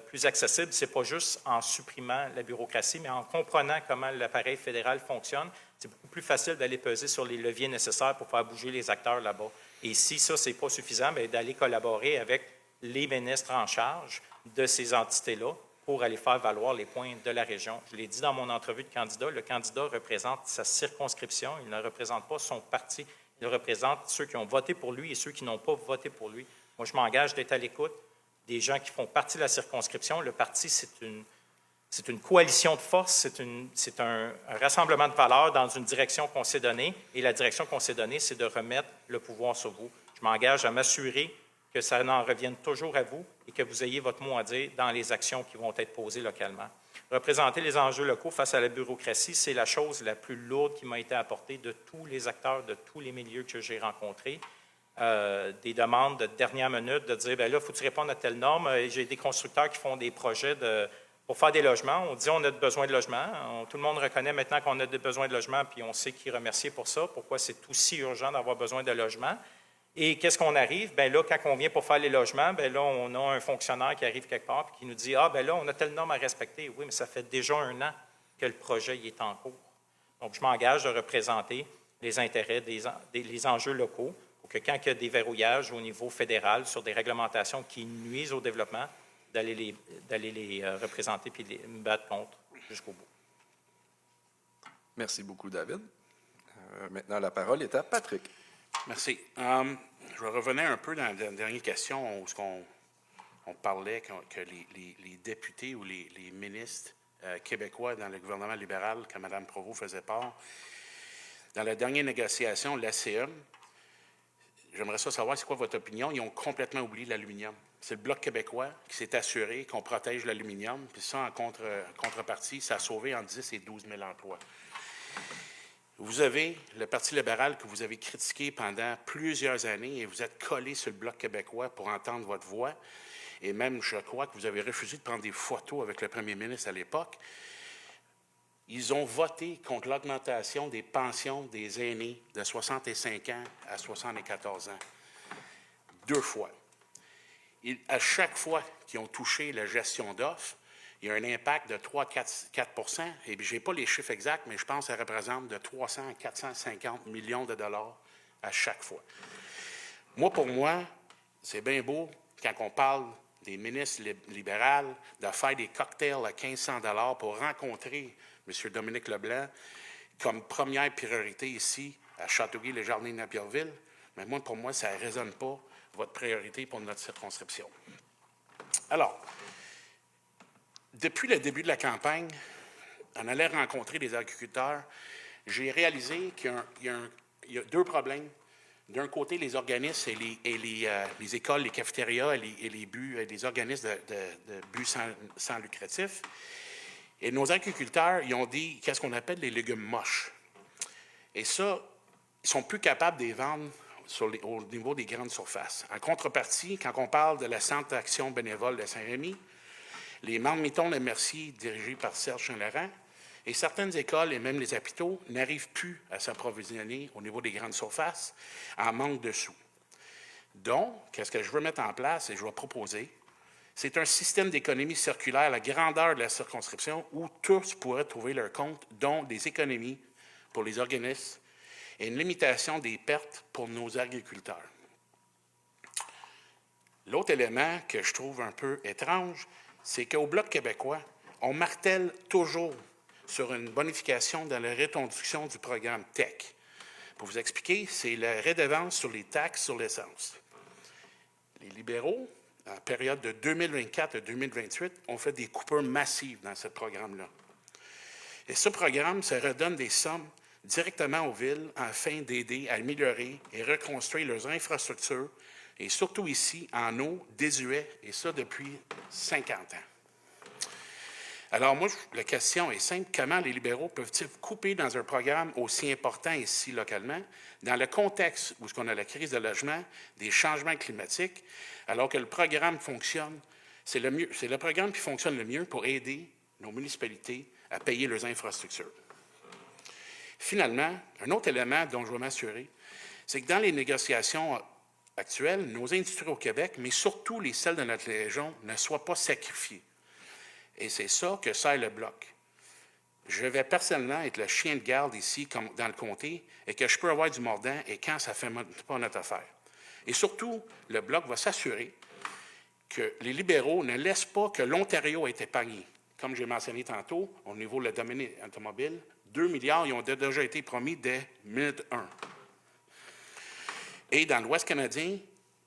plus accessibles, ce n'est pas juste en supprimant la bureaucratie, mais en comprenant comment l'appareil fédéral fonctionne. C'est beaucoup plus facile d'aller peser sur les leviers nécessaires pour faire bouger les acteurs là-bas. Et si ça, ce n'est pas suffisant, bien, d'aller collaborer avec les ministres en charge de ces entités-là pour aller faire valoir les points de la région. Je l'ai dit dans mon entrevue de candidat, le candidat représente sa circonscription, il ne représente pas son parti, il représente ceux qui ont voté pour lui et ceux qui n'ont pas voté pour lui. Moi, je m'engage d'être à l'écoute des gens qui font partie de la circonscription. Le parti, c'est une coalition de forces, c'est un rassemblement de valeurs dans une direction qu'on s'est donnée, et la direction qu'on s'est donnée, c'est de remettre le pouvoir sur vous. Je m'engage à m'assurer que ça en revienne toujours à vous et que vous ayez votre mot à dire dans les actions qui vont être posées localement. Représenter les enjeux locaux face à la bureaucratie, c'est la chose la plus lourde qui m'a été apportée de tous les acteurs, de tous les milieux que j'ai rencontrés. Des demandes de dernière minute, de dire, bien là, il faut que tu répondes à telle norme. J'ai des constructeurs qui font des projets pour faire des logements. On dit on a besoin de logements. Tout le monde reconnaît maintenant qu'on a besoin de logements, puis on sait qui remercier pour ça, pourquoi c'est aussi urgent d'avoir besoin de logements. Et qu'est-ce qu'on arrive? Bien là, quand on vient pour faire les logements, bien là, on a un fonctionnaire qui arrive quelque part et qui nous dit « Ah, bien là, on a telle norme à respecter. » Oui, mais ça fait déjà 1 an que le projet est en cours. Donc, je m'engage de représenter les intérêts les enjeux locaux pour que quand il y a des verrouillages au niveau fédéral sur des réglementations qui nuisent au développement, d'aller les représenter puis les battre contre jusqu'au bout. Merci beaucoup, David. Maintenant, la parole est à Patrick. Merci. Je vais revenir un peu dans la dernière question où on parlait que les députés ou les ministres québécois dans le gouvernement libéral, que Mme Provost faisait part, dans la dernière négociation, l'ACE, j'aimerais savoir c'est quoi votre opinion. Ils ont complètement oublié l'aluminium. C'est le Bloc québécois qui s'est assuré qu'on protège l'aluminium, puis ça, en contrepartie, ça a sauvé entre 10 et 12 000 emplois. Vous avez le Parti libéral que vous avez critiqué pendant plusieurs années et vous êtes collé sur le Bloc québécois pour entendre votre voix. Et même, je crois que vous avez refusé de prendre des photos avec le premier ministre à l'époque. Ils ont voté contre l'augmentation des pensions des aînés de 65 ans à 74 ans. 2 fois. À chaque fois qu'ils ont touché la gestion d'offres, il y a un impact de 3-4 et je n'ai pas les chiffres exacts, mais je pense que ça représente de 300 à 450 millions de dollars à chaque fois. Pour moi, c'est bien beau quand on parle des ministres libérales de faire des cocktails à 1 500 $ pour rencontrer M. Dominique Leblanc comme première priorité ici à Châteauguay-les-Jardins-Napierville. Mais pour moi, ça ne résonne pas votre priorité pour notre circonscription. Alors, depuis le début de la campagne, on allait rencontrer des agriculteurs. J'ai réalisé qu'il y a 2 problèmes. D'un côté, les organismes et les écoles, les cafétérias et les organismes de but sans lucratif. Et nos agriculteurs, ils ont dit qu'est-ce qu'on appelle les légumes moches. Et ça, ils sont plus capables de les vendre au niveau des grandes surfaces. En contrepartie, quand on parle de la Centre d'action bénévole de Saint-Rémy, les marmitons de Mercier, dirigés par Serge Saint-Laurent, et certaines écoles et même les hôpitaux n'arrivent plus à s'approvisionner au niveau des grandes surfaces en manque de sous. Donc, qu'est-ce que je veux mettre en place et je vais proposer? C'est un système d'économie circulaire à la grandeur de la circonscription où tous pourraient trouver leur compte, dont des économies pour les organismes et une limitation des pertes pour nos agriculteurs. L'autre élément que je trouve un peu étrange, c'est qu'au Bloc québécois, on martèle toujours sur une bonification dans la réintroduction du programme TEC. Pour vous expliquer, c'est la redevance sur les taxes sur l'essence. Les libéraux, en période de 2024 à 2028, ont fait des coupures massives dans ce programme-là. Et ce programme, ça redonne des sommes directement aux villes afin d'aider à améliorer et reconstruire leurs infrastructures, et surtout ici, en eau, désuet, et ça depuis 50 ans. Alors moi, la question est simple. Comment les libéraux peuvent-ils couper dans un programme aussi important ici localement, dans le contexte où on a la crise de logement, des changements climatiques, alors que le programme fonctionne, c'est le programme qui fonctionne le mieux pour aider nos municipalités à payer leurs infrastructures. Finalement, un autre élément dont je veux m'assurer, c'est que dans les négociations actuelles, nos industries au Québec, mais surtout les celles de notre région, ne soient pas sacrifiées. Et c'est ça que sert le Bloc. Je vais personnellement être le chien de garde ici, comme dans le comté, et que je peux avoir du mordant et quand ça ne fait pas notre affaire. Et surtout, le Bloc va s'assurer que les libéraux ne laissent pas que l'Ontario ait épargné. Comme j'ai mentionné tantôt, au niveau de la domaine automobile, 2 milliards ils ont déjà été promis dès minute 1. Et dans l'Ouest canadien,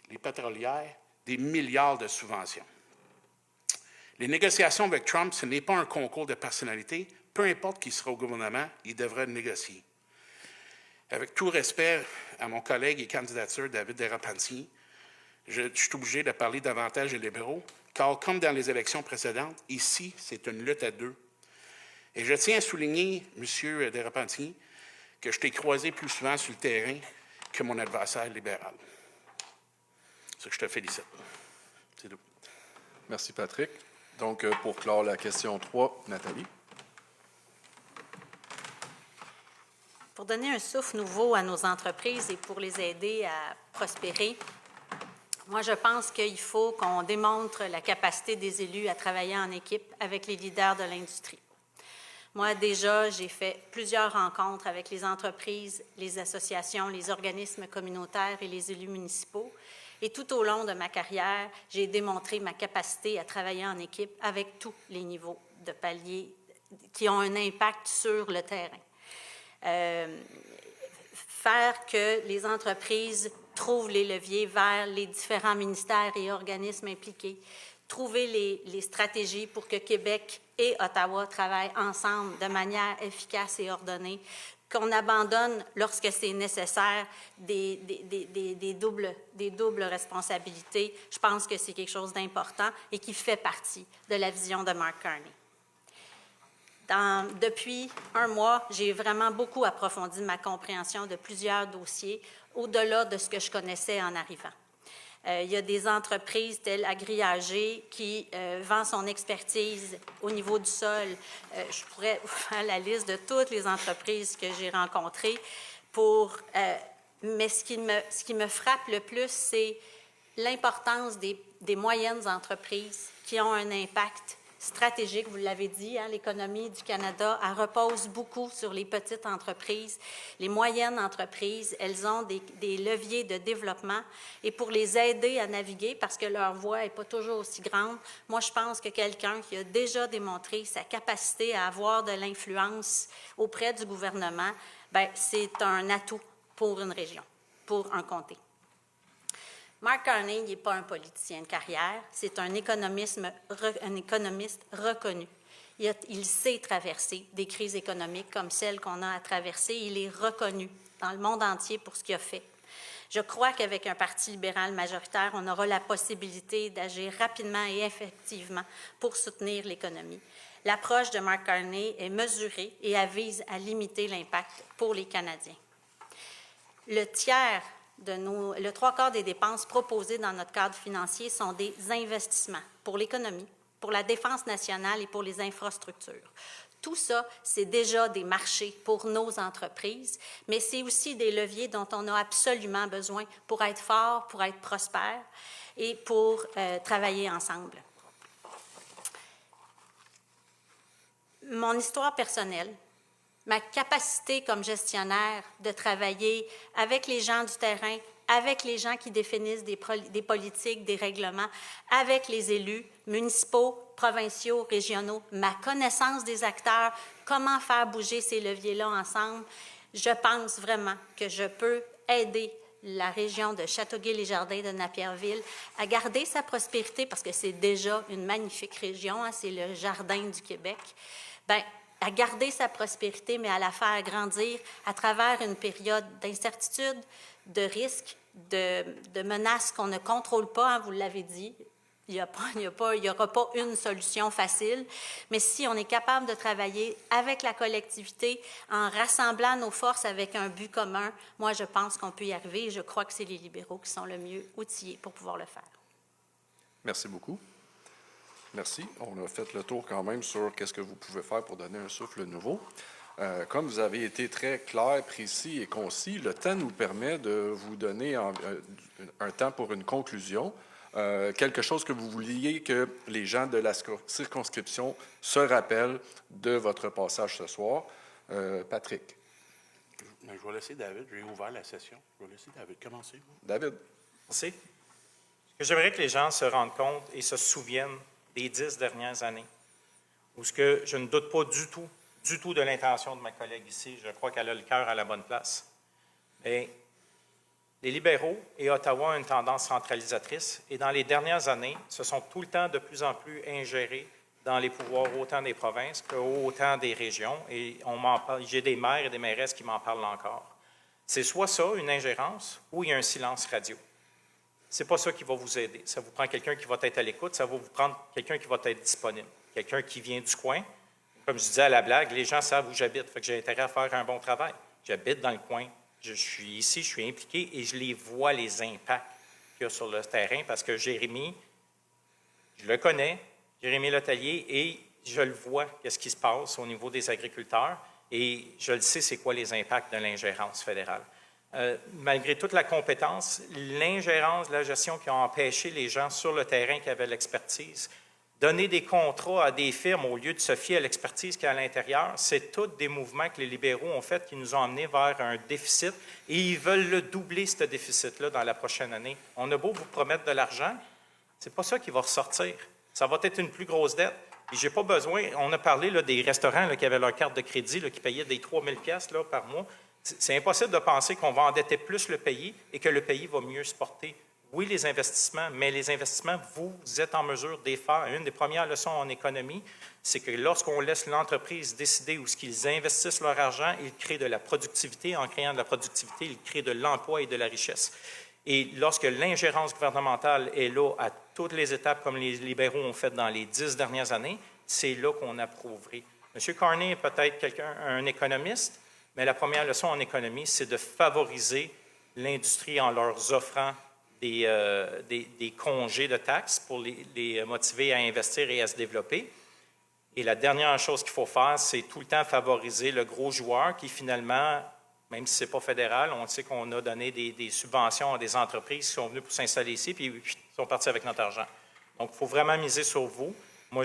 les pétrolières, des milliards de subventions. Les négociations avec Trump, ce n'est pas un concours de personnalité. Peu importe qui sera au gouvernement, il devrait négocier. Avec tout respect à mon collègue et candidature David Delapentie, je suis obligé de parler davantage des libéraux, car comme dans les élections précédentes, ici, c'est une lutte à 2. Et je tiens à souligner, M. Delapentie, que je t'ai croisé plus souvent sur le terrain que mon adversaire libéral. C'est ça que je te félicite. C'est tout. Merci, Patrick. Donc, pour clore la question 3, Nathalie. Pour donner un souffle nouveau à nos entreprises et pour les aider à prospérer, moi, je pense qu'il faut qu'on démontre la capacité des élus à travailler en équipe avec les leaders de l'industrie. Moi, déjà, j'ai fait plusieurs rencontres avec les entreprises, les associations, les organismes communautaires et les élus municipaux. Et tout au long de ma carrière, j'ai démontré ma capacité à travailler en équipe avec tous les niveaux de paliers qui ont un impact sur le terrain. Faire que les entreprises trouvent les leviers vers les différents ministères et organismes impliqués, trouver les stratégies pour que Québec et Ottawa travaillent ensemble de manière efficace et ordonnée, qu'on abandonne, lorsque c'est nécessaire, des doubles responsabilités. Je pense que c'est quelque chose d'important et qui fait partie de la vision de Mark Carney. Depuis un mois, j'ai vraiment beaucoup approfondi ma compréhension de plusieurs dossiers au-delà de ce que je connaissais en arrivant. Il y a des entreprises telles AgriAG qui vend son expertise au niveau du sol. Je pourrais vous faire la liste de toutes les entreprises que j'ai rencontrées. Mais ce qui me frappe le plus, c'est l'importance des moyennes entreprises qui ont un impact stratégique, vous l'avez dit, hein, l'économie du Canada, elle repose beaucoup sur les petites entreprises. Les moyennes entreprises, elles ont des leviers de développement et pour les aider à naviguer, parce que leur voix n'est pas toujours aussi grande, moi, je pense que quelqu'un qui a déjà démontré sa capacité à avoir de l'influence auprès du gouvernement, bien, c'est un atout pour une région, pour un comté. Mark Carney n'est pas un politicien de carrière, c'est un économiste reconnu. Il sait traverser des crises économiques comme celle qu'on a à traverser. Il est reconnu dans le monde entier pour ce qu'il a fait. Je crois qu'avec un parti libéral majoritaire, on aura la possibilité d'agir rapidement et effectivement pour soutenir l'économie. L'approche de Mark Carney est mesurée et elle vise à limiter l'impact pour les Canadiens. Le 3/4 des dépenses proposées dans notre cadre financier sont des investissements pour l'économie, pour la défense nationale et pour les infrastructures. Tout ça, c'est déjà des marchés pour nos entreprises, mais c'est aussi des leviers dont on a absolument besoin pour être fort, pour être prospère et pour travailler ensemble. Mon histoire personnelle, ma capacité comme gestionnaire de travailler avec les gens du terrain, avec les gens qui définissent des politiques, des règlements, avec les élus municipaux, provinciaux, régionaux, ma connaissance des acteurs, comment faire bouger ces leviers-là ensemble, je pense vraiment que je peux aider la région de Châteauguay-les-Jardins de Napierville à garder sa prospérité, parce que c'est déjà une magnifique région, hein, c'est le jardin du Québec, bien, à garder sa prospérité, mais à la faire grandir à travers une période d'incertitude, de risques, de menaces qu'on ne contrôle pas, hein, vous l'avez dit. Il n'y aura pas une solution facile, mais si on est capable de travailler avec la collectivité, en rassemblant nos forces avec un but commun, moi, je pense qu'on peut y arriver et je crois que c'est les libéraux qui sont le mieux outillés pour pouvoir le faire. Merci beaucoup. Merci. On a fait le tour quand même sur qu'est-ce que vous pouvez faire pour donner un souffle nouveau. Comme vous avez été très clair, précis et concis, le temps nous permet de vous donner un temps pour une conclusion. Quelque chose que vous vouliez que les gens de la circonscription se rappellent de votre passage ce soir. Patrick. Je vais laisser David. J'ai ouvert la session. Je vais laisser David commencer. David. Merci. J'aimerais que les gens se rendent compte et se souviennent des 10 dernières années, où ce que je ne doute pas du tout de l'intention de ma collègue ici. Je crois qu'elle a le cœur à la bonne place. Mais les libéraux et Ottawa ont une tendance centralisatrice et dans les dernières années, se sont tout le temps de plus en plus ingérés dans les pouvoirs autant des provinces qu'autant des régions. Et j'ai des maires et des mairesses qui m'en parlent encore. C'est soit ça, une ingérence, ou il y a un silence radio. Ce n'est pas ça qui va vous aider. Ça vous prend quelqu'un qui va être à l'écoute, ça va vous prendre quelqu'un qui va être disponible, quelqu'un qui vient du coin. Comme je disais à la blague, les gens savent où j'habite, fait que j'ai intérêt à faire un bon travail. J'habite dans le coin, je suis ici, je suis impliqué et je les vois, les impacts qu'il y a sur le terrain, parce que Jérémy, je le connais, Jérémy Letellier, et je le vois, qu'est-ce qui se passe au niveau des agriculteurs. Et je le sais, c'est quoi les impacts de l'ingérence fédérale. Malgré toute la compétence, l'ingérence de la gestion qui a empêché les gens sur le terrain qui avaient l'expertise, donner des contrats à des firmes au lieu de se fier à l'expertise qui est à l'intérieur, c'est tous des mouvements que les libéraux ont faits qui nous ont amenés vers un déficit et ils veulent le doubler, ce déficit-là, dans la prochaine année. On a beau vous promettre de l'argent, c'est pas ça qui va ressortir. Ça va être une plus grosse dette. Et j'ai pas besoin, on a parlé là, des restaurants là, qui avaient leur carte de crédit, là, qui payaient des 3 000 $ par mois. C'est impossible de penser qu'on va endetter plus le pays et que le pays va mieux se porter. Oui, les investissements, mais les investissements, vous êtes en mesure de les faire. Une des premières leçons en économie, c'est que lorsqu'on laisse l'entreprise décider où ils investissent leur argent, ils créent de la productivité. En créant de la productivité, ils créent de l'emploi et de la richesse. Et lorsque l'ingérence gouvernementale est là à toutes les étapes, comme les libéraux ont fait dans les 10 dernières années, c'est là qu'on approuverait. M. Carney est peut-être un économiste, mais la première leçon en économie, c'est de favoriser l'industrie en leur offrant des congés de taxes pour les motiver à investir et à se développer. Et la dernière chose qu'il faut faire, c'est tout le temps favoriser le gros joueur qui, finalement, même si ce n'est pas fédéral, on sait qu'on a donné des subventions à des entreprises qui sont venues pour s'installer ici, puis ils sont partis avec notre argent. Donc, il faut vraiment miser sur vous. Moi,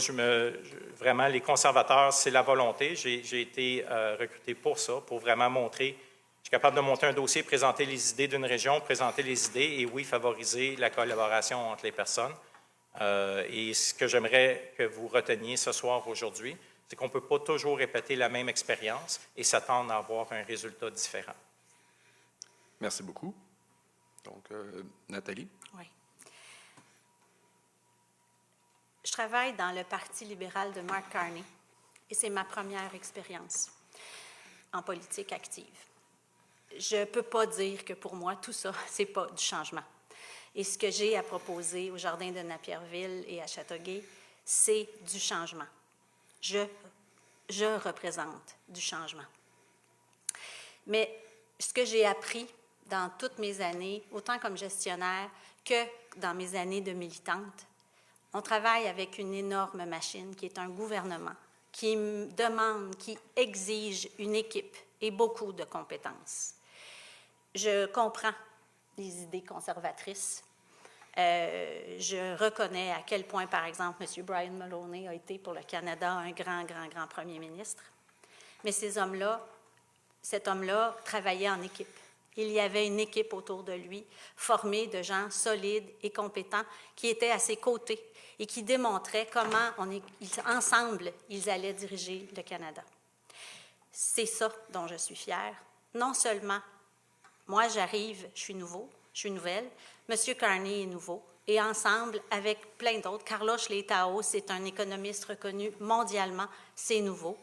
vraiment, les conservateurs, c'est la volonté. J'ai été recruté pour ça, pour vraiment montrer. Je suis capable de monter un dossier, présenter les idées d'une région, présenter les idées et, oui, favoriser la collaboration entre les personnes. Et ce que j'aimerais que vous reteniez ce soir, aujourd'hui, c'est qu'on ne peut pas toujours répéter la même expérience et s'attendre à avoir un résultat différent. Merci beaucoup. Donc, Nathalie? Oui. Je travaille dans le Parti libéral de Mark Carney et c'est ma première expérience en politique active. Je ne peux pas dire que pour moi, tout ça, ce n'est pas du changement. Et ce que j'ai à proposer au Jardin de Napierville et à Châteauguay, c'est du changement. Je représente du changement. Mais ce que j'ai appris dans toutes mes années, autant comme gestionnaire que dans mes années de militante, on travaille avec une énorme machine qui est un gouvernement, qui demande, qui exige une équipe et beaucoup de compétences. Je comprends les idées conservatrices. Je reconnais à quel point, par exemple, M. Brian Mulroney a été pour le Canada un grand premier ministre. Mais cet homme-là travaillait en équipe. Il y avait une équipe autour de lui, formée de gens solides et compétents qui étaient à ses côtés et qui démontraient comment, ensemble, ils allaient diriger le Canada. C'est ça dont je suis fière. Non seulement, moi j'arrive, je suis nouvelle, M. Carney est nouveau, et ensemble, avec plein d'autres, Carlos Leitao, c'est un économiste reconnu mondialement, c'est nouveau.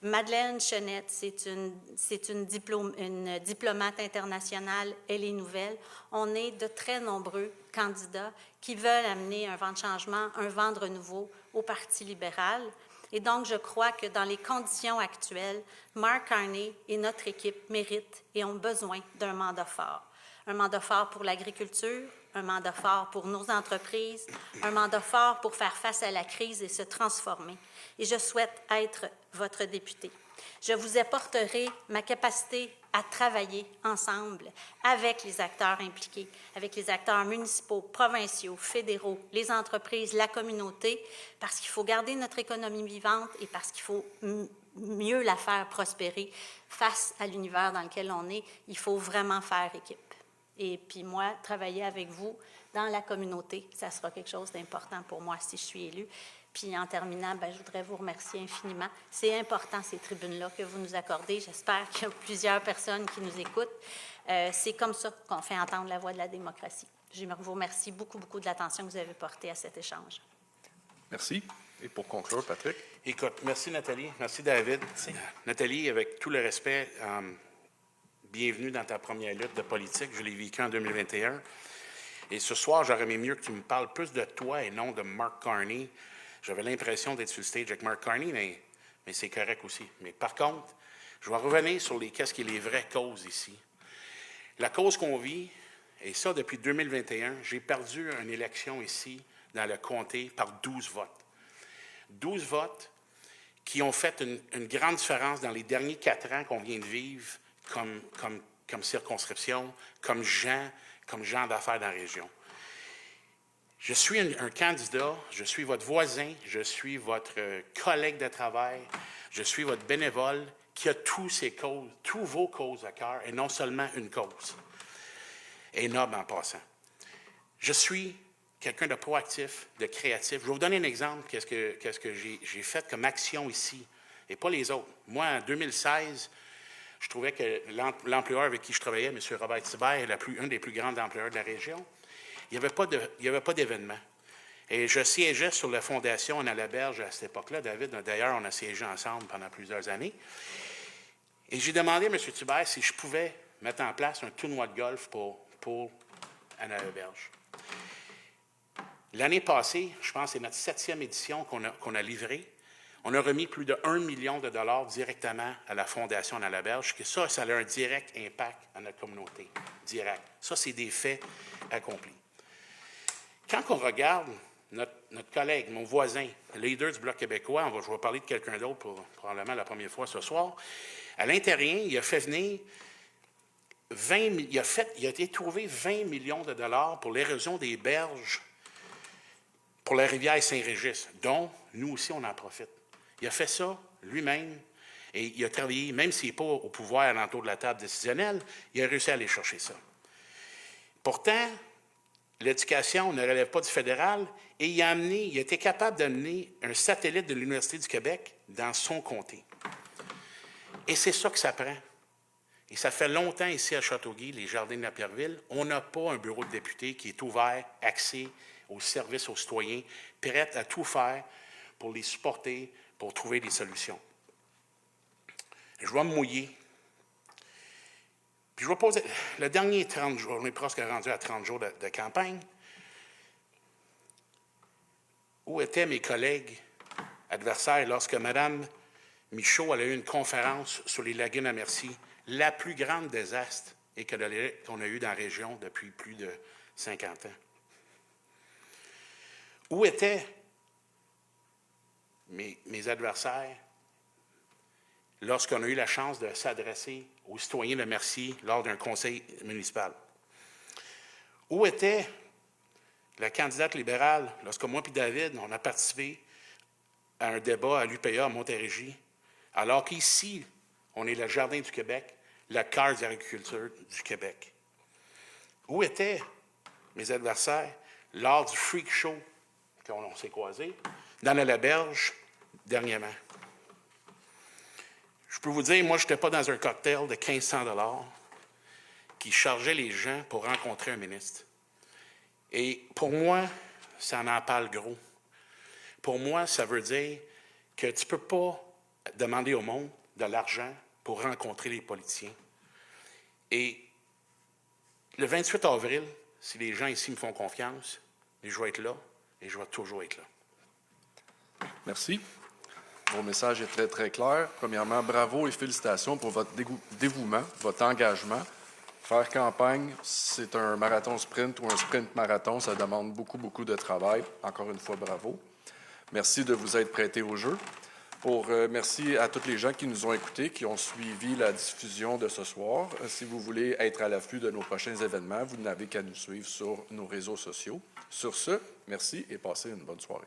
Madeleine Chenette, c'est une diplomate internationale, elle est nouvelle. On est de très nombreux candidats qui veulent amener un vent de changement, un vent de renouveau au Parti libéral. Et donc, je crois que dans les conditions actuelles, Mark Carney et notre équipe méritent et ont besoin d'un mandat fort. Un mandat fort pour l'agriculture, un mandat fort pour nos entreprises, un mandat fort pour faire face à la crise et se transformer. Et je souhaite être votre député. Je vous apporterai ma capacité à travailler ensemble avec les acteurs impliqués, avec les acteurs municipaux, provinciaux, fédéraux, les entreprises, la communauté, parce qu'il faut garder notre économie vivante et parce qu'il faut mieux la faire prospérer face à l'univers dans lequel on est. Il faut vraiment faire équipe. Et puis moi, travailler avec vous dans la communauté, ça sera quelque chose d'important pour moi si je suis élue. Puis en terminant, je voudrais vous remercier infiniment. C'est important, ces tribunes-là que vous nous accordez. J'espère qu'il y a plusieurs personnes qui nous écoutent. C'est comme ça qu'on fait entendre la voix de la démocratie. Je vous remercie beaucoup de l'attention que vous avez portée à cet échange. Merci. Et pour conclure, Patrick? Écoute, merci Nathalie, merci David. Merci. Nathalie, avec tout le respect, bienvenue dans ta première lutte de politique. Je l'ai vécu en 2021. Et ce soir, j'aurais aimé mieux que tu me parles plus de toi et non de Mark Carney. J'avais l'impression d'être sur le stage avec Mark Carney, mais c'est correct aussi. Mais par contre, je vais revenir sur qu'est-ce qui est les vraies causes ici. La cause qu'on vit, et ça depuis 2021, j'ai perdu une élection ici dans le comté par 12 votes. 12 votes qui ont fait une grande différence dans les derniers 4 ans qu'on vient de vivre comme circonscription, comme gens d'affaires dans la région. Je suis un candidat, je suis votre voisin, je suis votre collègue de travail, je suis votre bénévole qui a tous vos causes à cœur et non seulement une cause. Et noble en passant. Je suis quelqu'un de proactif, de créatif. Je vais vous donner un exemple, qu'est-ce que j'ai fait comme action ici, et pas les autres. Moi, en 2016, je trouvais que l'employeur avec qui je travaillais, M. Robert Thibert, un des plus grands employeurs de la région, il n'y avait pas d'événement. Et je siégeais sur la fondation en Allaberge à cette époque-là. David, d'ailleurs, on a siégé ensemble pendant plusieurs années. Et j'ai demandé à M. Thibert si je pouvais mettre en place un tournoi de golf pour Anne Allaberge. L'année passée, je pense que c'est notre 7e édition qu'on a livrée. On a remis plus de 1 million de dollars directement à la Fondation Anne Allaberge, que ça a un direct impact à notre communauté. Direct. Ça, c'est des faits accomplis. Quand on regarde notre collègue, mon voisin, le leader du Bloc québécois, je vais parler de quelqu'un d'autre pour probablement la première fois ce soir, à l'intérieur, il a fait venir il a été trouvé 20 millions de dollars pour l'érosion des berges pour la rivière Saint-Régis, dont nous aussi, on en profite. Il a fait ça lui-même et il a travaillé, même s'il n'est pas au pouvoir alentour de la table décisionnelle, il a réussi à aller chercher ça. Pourtant, l'éducation ne relève pas du fédéral et il a été capable d'amener un satellite de l'Université du Québec dans son comté. Et c'est ça que ça prend. Et ça fait longtemps ici à Châteauguay, les Jardins de la Pierreville, on n'a pas un bureau de député qui est ouvert, axé aux services aux citoyens, prêt à tout faire pour les supporter, pour trouver des solutions. Je vais me mouiller. Puis je vais poser le dernier 30 jours, on est presque rendu à 30 jours de campagne. Où étaient mes collègues adversaires lorsque Mme Michaud elle a eu une conférence sur les lagunes à Mercier, la plus grande désastre qu'on a eu dans la région depuis plus de 50 ans? Où étaient mes adversaires lorsqu'on a eu la chance de s'adresser aux citoyens de Mercier lors d'un conseil municipal? Où était la candidate libérale lorsque moi et David, on a participé à un débat à l'UPA à Montérégie, alors qu'ici, on est le Jardin du Québec, le cœur de l'agriculture du Québec? Où étaient mes adversaires lors du freak show qu'on s'est croisés dans la Berge dernièrement? Je peux vous dire, moi, je n'étais pas dans un cocktail de 1 500 $ qui chargeait les gens pour rencontrer un ministre. Et pour moi, ça en parle gros. Pour moi, ça veut dire que tu ne peux pas demander au monde de l'argent pour rencontrer les politiciens. Et le 28 avril, si les gens ici me font confiance, je vais être là et je vais toujours être là. Merci. Vos messages est très, très clair. Premièrement, bravo et félicitations pour votre dévouement, votre engagement. Faire campagne, c'est un marathon sprint ou un sprint marathon. Ça demande beaucoup, beaucoup de travail. Encore une fois, bravo. Merci de vous être prêté au jeu. Merci à tous les gens qui nous ont écoutés, qui ont suivi la diffusion de ce soir. Si vous voulez être à l'affût de nos prochains événements, vous n'avez qu'à nous suivre sur nos réseaux sociaux. Sur ce, merci et passez une bonne soirée.